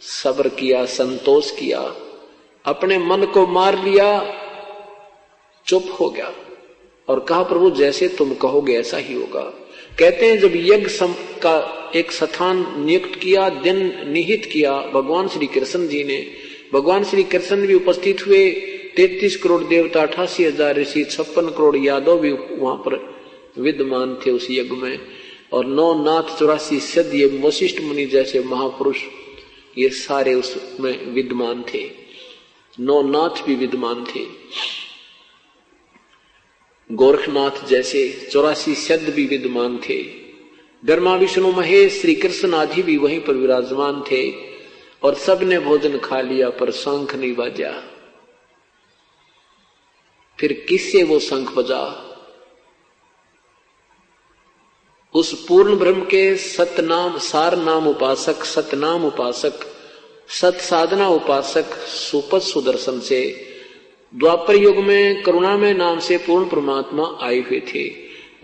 सब्र किया, संतोष किया, अपने मन को मार लिया, चुप हो गया और कहा प्रभु जैसे तुम कहोगे ऐसा ही होगा। कहते हैं जब यज्ञ का एक स्थान नियुक्त किया, दिन निहित किया भगवान श्री कृष्ण जी ने, भगवान श्री कृष्ण भी उपस्थित हुए, 33 करोड़ देवता, 88,000 ऋषि, 56 करोड़ यादव भी वहां पर विद्यमान थे उस यज्ञ में, और 9 नाथ 84 सिद्ध, ये वशिष्ठ मुनि जैसे महापुरुष ये सारे उसमें विद्यमान थे, 9 नाथ भी विद्यमान थे, गोरखनाथ जैसे 84 सिद्ध भी विद्यमान थे, ब्रह्मा विष्णु महेश श्री कृष्ण आदि भी वहीं पर विराजमान थे, और सबने भोजन खा लिया पर शंख नहीं बजा। फिर किससे वो शंख बजा? उस पूर्ण ब्रह्म के सतनाम सार नाम उपासक, सतनाम उपासक, सत साधना उपासक सुपथ सुदर्शन से द्वापर युग में करुणामय नाम से पूर्ण परमात्मा आए हुए थे।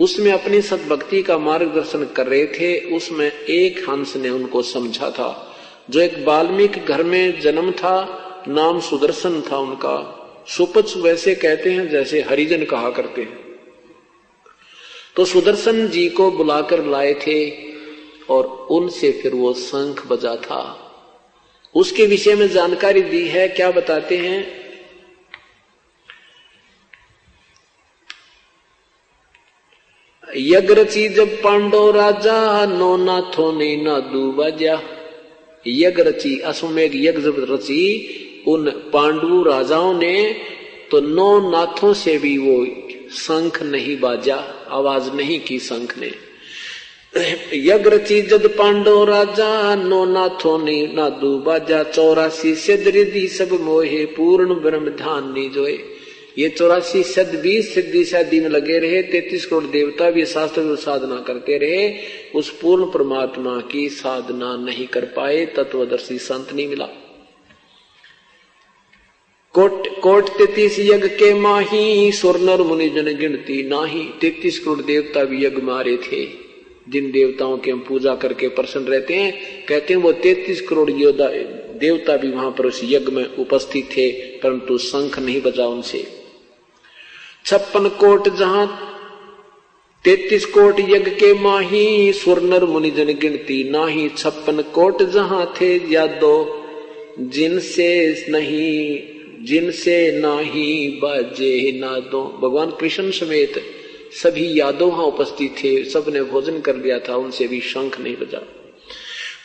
उसमें अपनी सतभक्ति का मार्गदर्शन कर रहे थे। उसमें एक हंस ने उनको समझा था, जो एक वाल्मीकि घर में जन्म था, नाम सुदर्शन था उनका। सुपथ वैसे कहते हैं जैसे हरिजन कहा करते हैं। तो सुदर्शन जी को बुलाकर लाए थे और उनसे फिर वो शंख बजा था। उसके विषय में जानकारी दी है। क्या बताते हैं? यज्ञ रची जब पांडव राजा, नो नाथों ने नादू बजा। यज्ञ रची, अश्वमेघ यज्ञ जब रची उन पांडु राजाओं ने, तो 9 नाथों से भी वो शंख नहीं बाजा, आवाज नहीं की शंख ने। यज्ञ रची जद पांडव राजा, 9 नाथों ने नादू बाजा। 84 सिद्ध रिद्धि सब मोहे, पूर्ण ब्रह्म ध्यान नहीं जोए। ये 84 सिद्ध भी सिद्धि शादी में लगे रहे, 33 करोड़ देवता भी शास्त्र में साधना करते रहे, उस पूर्ण परमात्मा की साधना नहीं कर पाए, तत्वदर्शी संत नहीं मिला। कोट 33 यज्ञ के माही, सुर नर मुनि जन गिनती नाही। 33 करोड़ देवता भी यज्ञ मारे थे, जिन देवताओं की हम पूजा करके प्रसन्न रहते हैं। कहते हैं वो 33 करोड़ योद्धा देवता भी वहां पर उस यज्ञ में उपस्थित थे, परंतु शंख नहीं बजा उनसे। 56 कोट जहां 33 कोट यज्ञ के माही, सुर नर मुनि जन गिनती नाही। 56 कोट जहां थे यादव, जिनसे नाही बाजे नादो। भगवान कृष्ण समेत सभी यादव वहां उपस्थित थे, सबने भोजन कर लिया था, उनसे भी शंख नहीं बजा।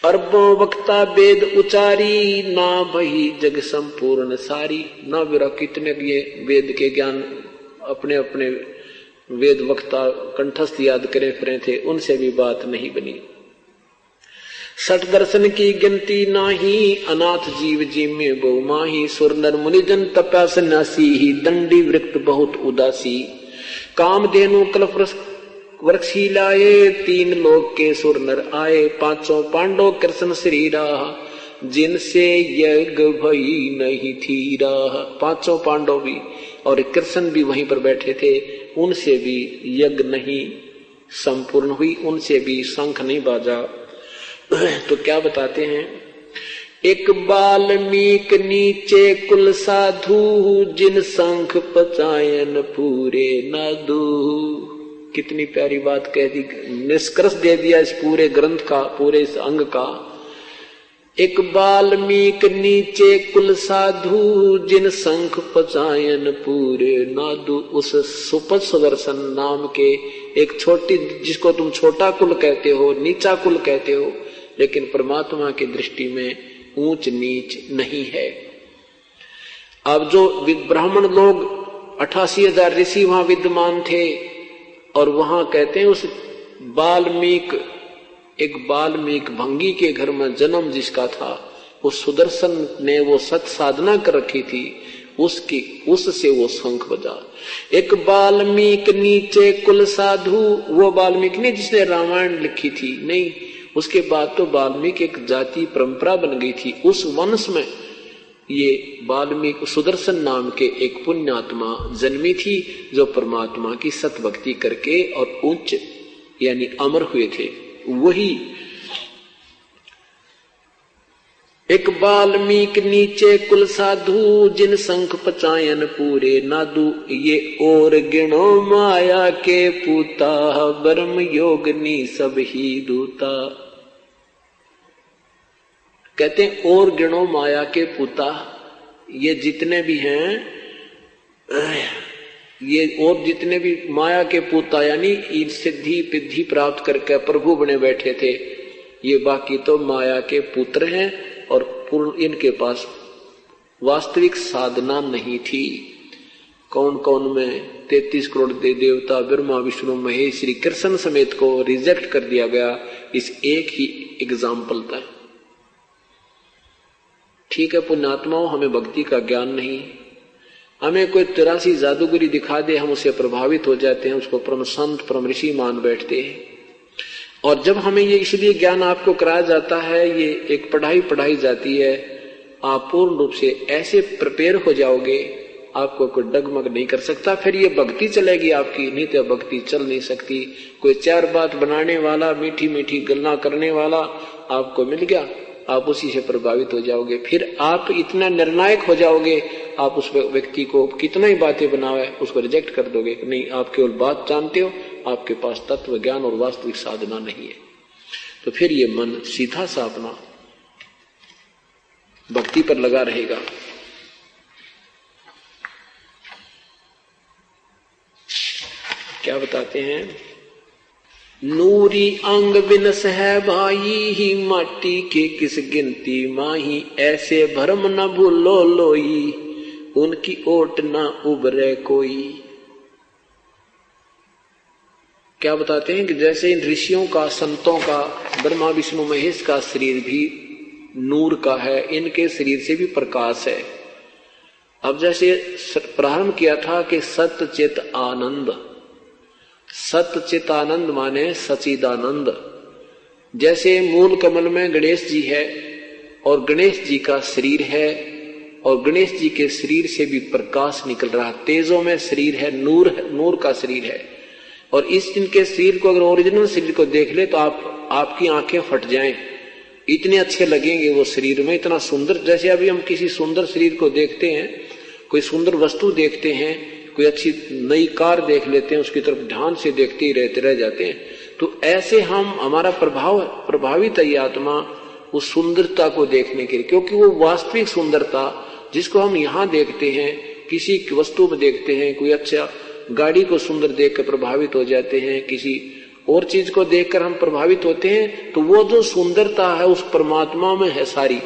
अरबों वक्ता वेद उचारी, ना भई जग संपूर्ण सारी। ना बिरा कितने ये वेद के ज्ञान अपने अपने वेद वक्ता कंठस्थ याद करे फिरे थे, उनसे भी बात नहीं बनी। 60 दर्शन की गिनती नाही, अनाथ जीव जी में बहु माही। सुर नर मुनि जन तपया सन्यासी ही, दंडी वृक्त बहुत उदासी। काम धेनु कल्प वृक्षी लाए, 3 लोक के सुर नर आए। 5 पांडव कृष्ण श्री राह, जिनसे यज्ञ भई नहीं थी राह। 5 पांडव भी और कृष्ण भी वहीं पर बैठे थे, उनसे भी यज्ञ नहीं संपूर्ण हुई, उनसे भी शंख नहीं बाजा। तो क्या बताते हैं? एक बाल्मीक नीचे कुल साधु, जिन शंख पचायन पूरे नादू। कितनी प्यारी बात कह दी, निष्कर्ष दे दिया इस पूरे ग्रंथ का, पूरे इस अंग का। एक बाल्मीक नीचे कुल साधु, जिन शंख पचायन पूरे नादू। उस सुपथ सुदर्शन नाम के एक छोटी, जिसको तुम छोटा कुल कहते हो, नीचा कुल कहते हो, लेकिन परमात्मा की दृष्टि में ऊंच नीच नहीं है। अब जो ब्राह्मण लोग 88,000 ऋषि वहां विद्यमान थे। और वहां कहते हैं उस एक बाल्मीक भंगी के घर में जन्म जिसका था, उस सुदर्शन ने वो सत साधना कर रखी थी, उससे वो शंख बजा। एक वाल्मीक नीचे कुल साधु, वो वाल्मीकि ने जिसने रामायण लिखी थी नहीं, उसके बाद तो वाल्मीकि एक जाति परंपरा बन गई थी। उस वंश में ये वाल्मीकि सुदर्शन नाम के एक पुण्यात्मा जन्मी थी, जो परमात्मा की सत भक्ति करके और उच्च यानी अमर हुए थे। वही एक वाल्मीकि नीचे कुल साधु, जिन शंख पचायन पूरे नादू। ये और गिणो माया के पूता, ब्रह्म योगनी सब ही दूता। कहते हैं और गिणो माया के पूता, ये जितने भी हैं, ये और जितने भी माया के पूता यानी सिद्धि पिद्धि प्राप्त करके प्रभु बने बैठे थे, ये बाकी तो माया के पुत्र हैं और पूर्ण इनके पास वास्तविक साधना नहीं थी। कौन कौन में 33 करोड़ देवता ब्रह्मा विष्णु महेश श्री कृष्ण समेत को रिजेक्ट कर दिया गया, इस एक ही एग्जाम्पल था। ठीक है पुण्यात्माओं, हमें भक्ति का ज्ञान नहीं, हमें कोई 83 जादूगरी दिखा दे, हम उससे प्रभावित हो जाते हैं, उसको परम संत परम ऋषि मान बैठते हैं। और जब हमें ये इसलिए ज्ञान आपको कराया जाता है, ये एक पढ़ाई जाती है, आप पूर्ण रूप से ऐसे प्रिपेयर हो जाओगे, आपको कोई डगमग नहीं कर सकता। फिर ये भक्ति चलेगी आपकी, नहीं तो भक्ति चल नहीं सकती। कोई चार बात बनाने वाला, मीठी मीठी गल्ला करने वाला आपको मिल गया, आप उसी से प्रभावित हो जाओगे। फिर आप इतना निर्णायक हो जाओगे, आप उस व्यक्ति को कितना ही बातें बनावे उसको रिजेक्ट कर दोगे। नहीं, आप केवल बात जानते हो, आपके पास तत्व ज्ञान और वास्तविक साधना नहीं है। तो फिर ये मन सीधा सा अपना भक्ति पर लगा रहेगा। क्या बताते हैं, नूरी अंग बिनस है भाई, ही माटी के किस गिनती माही। ऐसे भरम न भूलो लोई, उनकी ओट न उबरे कोई। क्या बताते हैं कि जैसे इन ऋषियों का, संतों का, ब्रह्मा विष्णु महेश का शरीर भी नूर का है, इनके शरीर से भी प्रकाश है। अब जैसे प्रारंभ किया था कि सत्य चित आनंद, सत्य चित आनंद माने सचिदानंद। जैसे मूल कमल में गणेश जी है और गणेश जी का शरीर है, और गणेश जी के शरीर से भी प्रकाश निकल रहा है, तेजों में शरीर है, नूर का शरीर है। और इस इनके शरीर को अगर ओरिजिनल शरीर को देख ले तो आपकी आंखें फट जाएं, इतने अच्छे लगेंगे वो शरीर में, इतना सुंदर। जैसे अभी हम किसी सुंदर शरीर को देखते हैं, कोई सुंदर वस्तु देखते हैं, कोई अच्छी नई कार देख लेते हैं, उसकी तरफ ध्यान से देखते ही रह जाते हैं। तो ऐसे हमारा प्रभावित है आत्मा उस सुंदरता को देखने के लिए, क्योंकि वो वास्तविक सुंदरता जिसको हम यहाँ देखते हैं, किसी वस्तु में देखते हैं, कोई अच्छा गाड़ी को सुंदर देखकर प्रभावित हो जाते हैं, किसी और चीज को देखकर हम प्रभावित होते हैं, तो वो जो सुंदरता है उस परमात्मा में है सारी,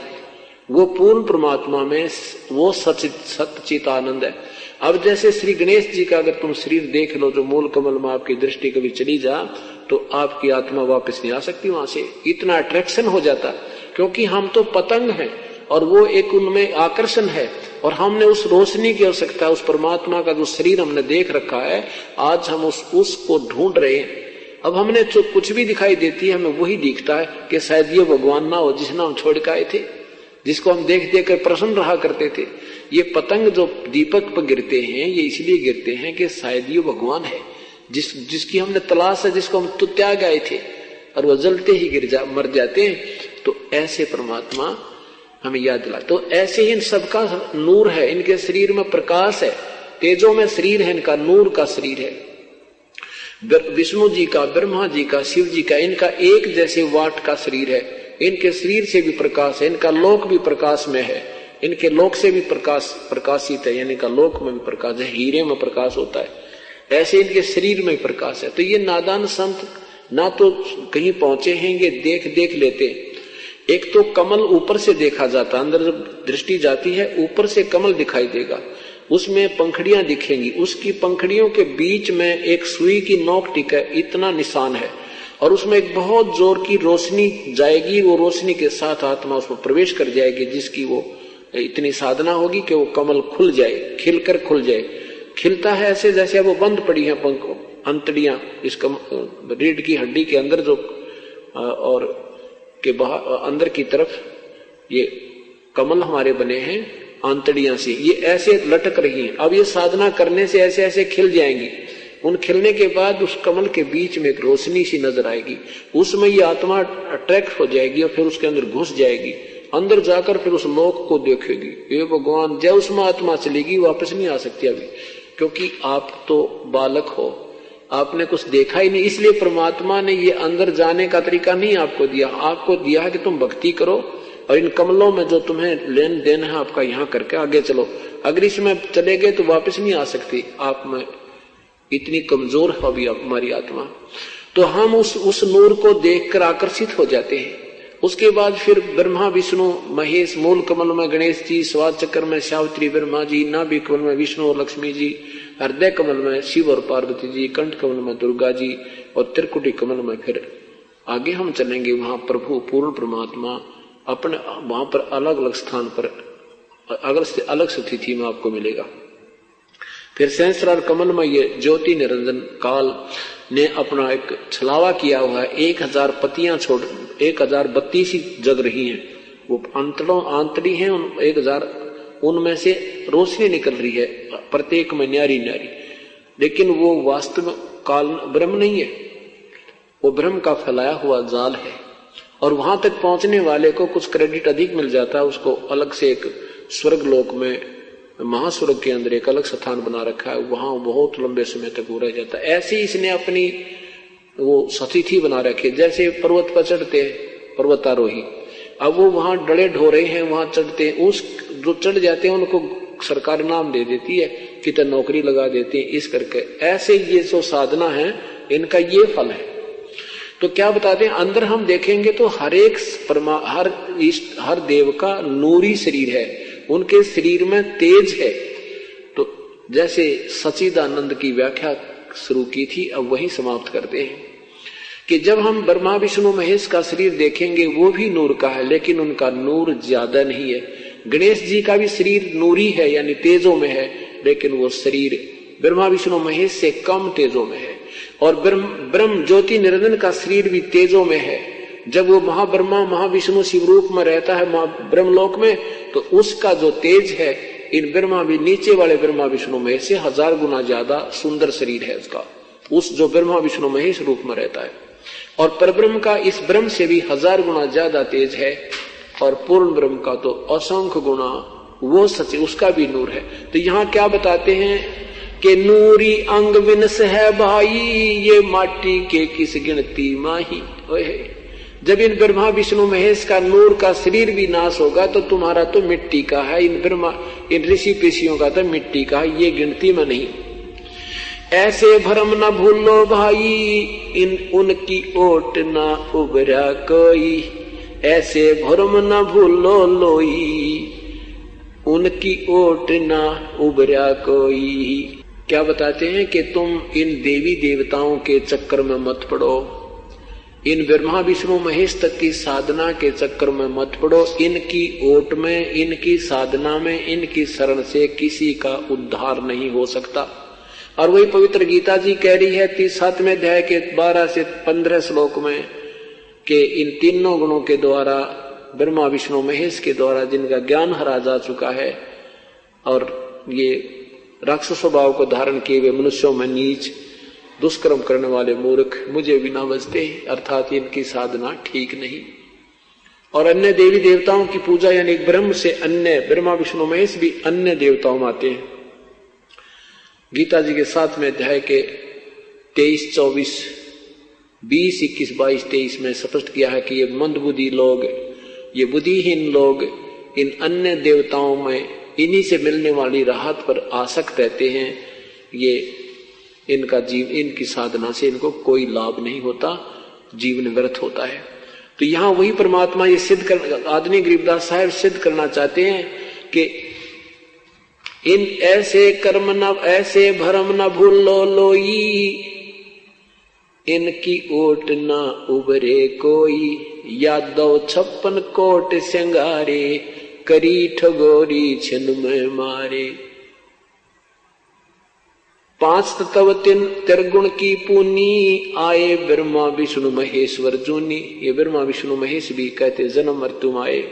वो पूर्ण परमात्मा में वो सच्चित आनंद है। अब जैसे श्री गणेश जी का अगर तुम शरीर देख लो, जो मूल कमल में आपकी दृष्टि कभी चली जा, तो आपकी आत्मा वापस नहीं आ सकती वहां से, इतना अट्रैक्शन हो जाता। क्योंकि हम तो पतंग हैं और वो एक उनमें आकर्षण है, और हमने उस रोशनी की आवश्यकता, उस परमात्मा का जो शरीर हमने देख रखा है, आज हम उसको ढूंढ रहे हैं। अब हमने जो कुछ भी दिखाई देती है, हमें वही दिखता है कि शायद ये भगवान ना हो जिसे हम छोड़ के आए थे, जिसको हम देख देख कर प्रसन्न रहा करते थे। ये पतंग जो दीपक पर गिरते हैं, ये इसलिए गिरते हैं कि शायद ये भगवान है जिसकी हमने तलाश है, जिसको हम तो त्याग आए थे, और वो जलते ही मर जाते हैं। तो ऐसे परमात्मा हमें याद दिला। तो ऐसे ही इन सबका नूर है, इनके शरीर में प्रकाश है, तेजों में शरीर है, इनका नूर का शरीर है। विष्णु जी का, ब्रह्मा जी का, शिव जी का, इनका एक जैसे वाट का शरीर है, इनके शरीर से भी प्रकाश है, इनका लोक भी प्रकाश में है, इनके लोक से भी प्रकाशित है, यानी इनका लोक में भी प्रकाश है, हीरे में प्रकाश होता है, ऐसे इनके शरीर में प्रकाश है। तो ये नादान संत ना तो कहीं पहुंचे हैंगे, देख लेते। एक तो कमल ऊपर से देखा जाता, अंदर जब दृष्टि जाती है ऊपर से कमल दिखाई देगा, उसमें पंखड़ियां दिखेंगी, उसकी पंखड़ियों के बीच में एक सुई की नोक टिक है, इतना निशान है, और उसमें एक बहुत जोर की रोशनी जाएगी, वो रोशनी के साथ आत्मा उसमें प्रवेश कर जाएगी, जिसकी वो इतनी साधना होगी कि वो कमल खुल जाए, खिलकर खुल जाए। खिलता है ऐसे जैसे वो बंद पड़ी है अंतड़ियां इस रीढ़ की हड्डी के अंदर जो और के बाहर अंदर की तरफ ये कमल हमारे बने हैं आंतड़ियां से, ये ऐसे लटक रही हैं। अब ये साधना करने से ऐसे ऐसे खिल जाएंगी। उन खिलने के बाद उस कमल के बीच में एक रोशनी सी नजर आएगी, उसमें ये आत्मा अट्रैक्ट हो जाएगी और फिर उसके अंदर घुस जाएगी, अंदर जाकर फिर उस लोक को देखेगी। ये भगवान जय, उसमें आत्मा चलेगी, वापस नहीं आ सकती अभी, क्योंकि आप तो बालक हो, आपने कुछ देखा ही नहीं। इसलिए परमात्मा ने ये अंदर जाने का तरीका नहीं आपको दिया, आपको दिया है कि तुम भक्ति करो और इन कमलों में जो तुम्हें लेन देन है आपका यहाँ करके आगे चलो। अगर इसमें चले गए तो वापस नहीं आ सकती, आप में इतनी कमजोर है अभी हमारी आत्मा। तो हम उस नूर को देखकर आकर्षित हो जाते हैं। उसके बाद फिर ब्रह्मा विष्णु महेश, मूल कमल में गणेश जी, स्वाद चक्र में सावित्री ब्रह्मा जी, नाभि कमल में विष्णु और लक्ष्मी जी, हृदय कमल में शिव और पार्वती जी, कंठ कमल में दुर्गा जी और त्रिकुटी कमल में फिर आगे हम चलेंगे, वहां प्रभु पूर्ण परमात्मा अपने वहां पर अलग अलग स्थान पर अलग स्थिति में आपको मिलेगा। फिर सहस्रार कमल में ये ज्योति निरंजन काल ने अपना एक छलावा किया हुआ है, 1000 पतियां छोड़ 1032 ही जग रही हैं, वो आंतड़ी हैं 1000, उनमें से रोशनी निकल रही है प्रत्येक में न्यारी न्यारी, लेकिन वो वास्तव काल ब्रह्म नहीं है, वो ब्रह्म का फैलाया हुआ जाल है। और वहां तक पहुंचने वाले को कुछ क्रेडिट अधिक मिल जाता है, उसको अलग से एक स्वर्ग लोक में महास्वर्ग के अंदर एक अलग स्थान बना रखा है, वहां बहुत लंबे समय तक वो रह जाता है। ऐसे इसने अपनी वो सतिथि बना रखी, जैसे पर्वत पर चढ़ते पर्वतारोही, अब वो वहां डले ढोरे हैं, वहां चढ़ते हैं, उस जो चढ़ जाते हैं उनको सरकार नाम दे देती है, कितने नौकरी लगा देती है, इस करके। ऐसे ये जो साधना है इनका ये फल है। तो क्या बताते हैं, अंदर हम देखेंगे तो हर देव का नूरी शरीर है, उनके शरीर में तेज है। तो जैसे सच्चिदानंद की व्याख्या शुरू की थी, अब वही समाप्त करते हैं कि जब हम ब्रह्मा विष्णु महेश का शरीर देखेंगे वो भी नूर का है, लेकिन उनका नूर ज्यादा नहीं है। गणेश जी का भी शरीर नूरी है, यानी तेजों में है, लेकिन वो शरीर ब्रह्मा विष्णु महेश से कम तेजों में है। और ब्रह्म ज्योति निरंजन का शरीर भी तेजों में है। जब वो महाब्रह्मा महाविष्णु शिव रूप में रहता है ब्रह्मलोक में, तो उसका जो तेज है इन ब्रह्मा भी नीचे वाले ब्रह्मा विष्णु महेश से 1000 गुना ज्यादा सुंदर शरीर है उसका, उस जो ब्रह्मा विष्णु महेश रूप में रहता है। और परब्रह्म का इस ब्रह्म से भी 1000 गुना ज्यादा तेज है, और पूर्ण ब्रह्म का तो असंख्य गुना वो सच, उसका भी नूर है। तो यहाँ क्या बताते हैं कि नूरी अंग विनस है भाई, ये माटी के किस गिनती माही। जब इन ब्रह्मा विष्णु महेश का नूर का शरीर भी नाश होगा तो तुम्हारा तो मिट्टी का है, इन ऋषि पेशियों का तो मिट्टी का है, ये गिनती में नहीं। ऐसे भरम न भूलो भाई, इन उनकी ओट न उबरा कोई, ऐसे भरम न भूलो लोई, उनकी ओट न उबरा कोई। क्या बताते हैं कि तुम इन देवी देवताओं के चक्कर में मत पड़ो, इन ब्रह्मा विष्णु महेश तक की साधना के चक्कर में मत पड़ो। इनकी ओट में, इनकी साधना में, इनकी शरण से किसी का उद्धार नहीं हो सकता। और वही पवित्र गीता जी कह रही है 37वें अध्याय के 12 से 15 श्लोक में कि इन तीनों गुणों के द्वारा, ब्रह्मा विष्णु महेश के द्वारा जिनका ज्ञान हरा जा चुका है और ये राक्षस स्वभाव को धारण किए हुए मनुष्यों में नीच दुष्कर्म करने वाले मूर्ख मुझे बिना बजते, अर्थात इनकी साधना ठीक नहीं। और अन्य देवी देवताओं की पूजा, यानी ब्रह्म से अन्य ब्रह्मा विष्णु महेश भी अन्य देवताओं में आते हैं। गीता जी के 7वें अध्याय के 23, 24, 20, 21, 22, 23 में स्पष्ट किया है कि ये मंदबुद्धि लोग, ये बुद्धिहीन लोग इन अन्य देवताओं में इन्हीं से मिलने वाली राहत पर आसक्त रहते हैं। ये इनका इनकी साधना से इनको कोई लाभ नहीं होता, जीवन व्यर्थ होता है। तो यहाँ वही परमात्मा ये सिद्ध कर, आदरणीय गरीबदास साहब सिद्ध करना चाहते हैं कि इन ऐसे कर्म न ऐसे भरम न भूलो लोई, इनकी ओट न उबरे कोई, यादव 56 कोट सिंगारे, करी ठगोरी छिन में मारे। 5 तत्व 3 त्रिगुण की पूनी, आए ब्रह्मा विष्णु महेश्वर जूनी। ये ब्रह्मा विष्णु महेश भी कहते जन्म मृत्यु आए।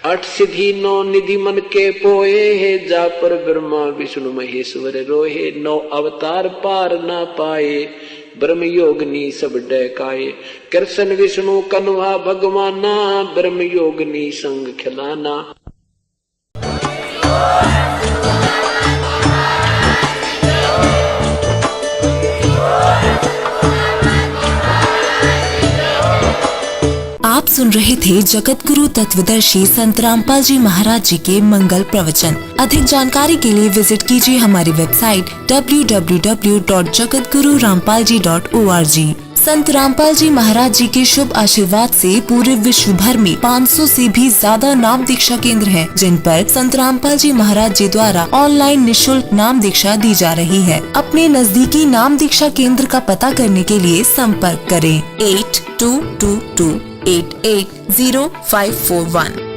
8 सिद्धि 9 निधि मन के पोए है, जा पर ब्रह्मा विष्णु महेश्वर रोहे। 9 अवतार पार ना पाए, ब्रह्म योगनी सब डकाए। कृष्ण विष्णु कन्वा भगवाना, ब्रह्म योगनी संग खिलाना। आप सुन रहे थे जगत गुरु तत्वदर्शी संत रामपाल जी महाराज जी के मंगल प्रवचन। अधिक जानकारी के लिए विजिट कीजिए हमारी वेबसाइट www.jagatgururampalji.org। संत रामपाल जी महाराज जी के शुभ आशीर्वाद से पूरे विश्व भर में 500 से भी ज्यादा नाम दीक्षा केंद्र हैं, जिन पर संत रामपाल जी महाराज जी द्वारा ऑनलाइन निशुल्क नाम दीक्षा दी जा रही है। अपने नजदीकी नाम दीक्षा केंद्र का पता करने के लिए संपर्क करें 8222880541।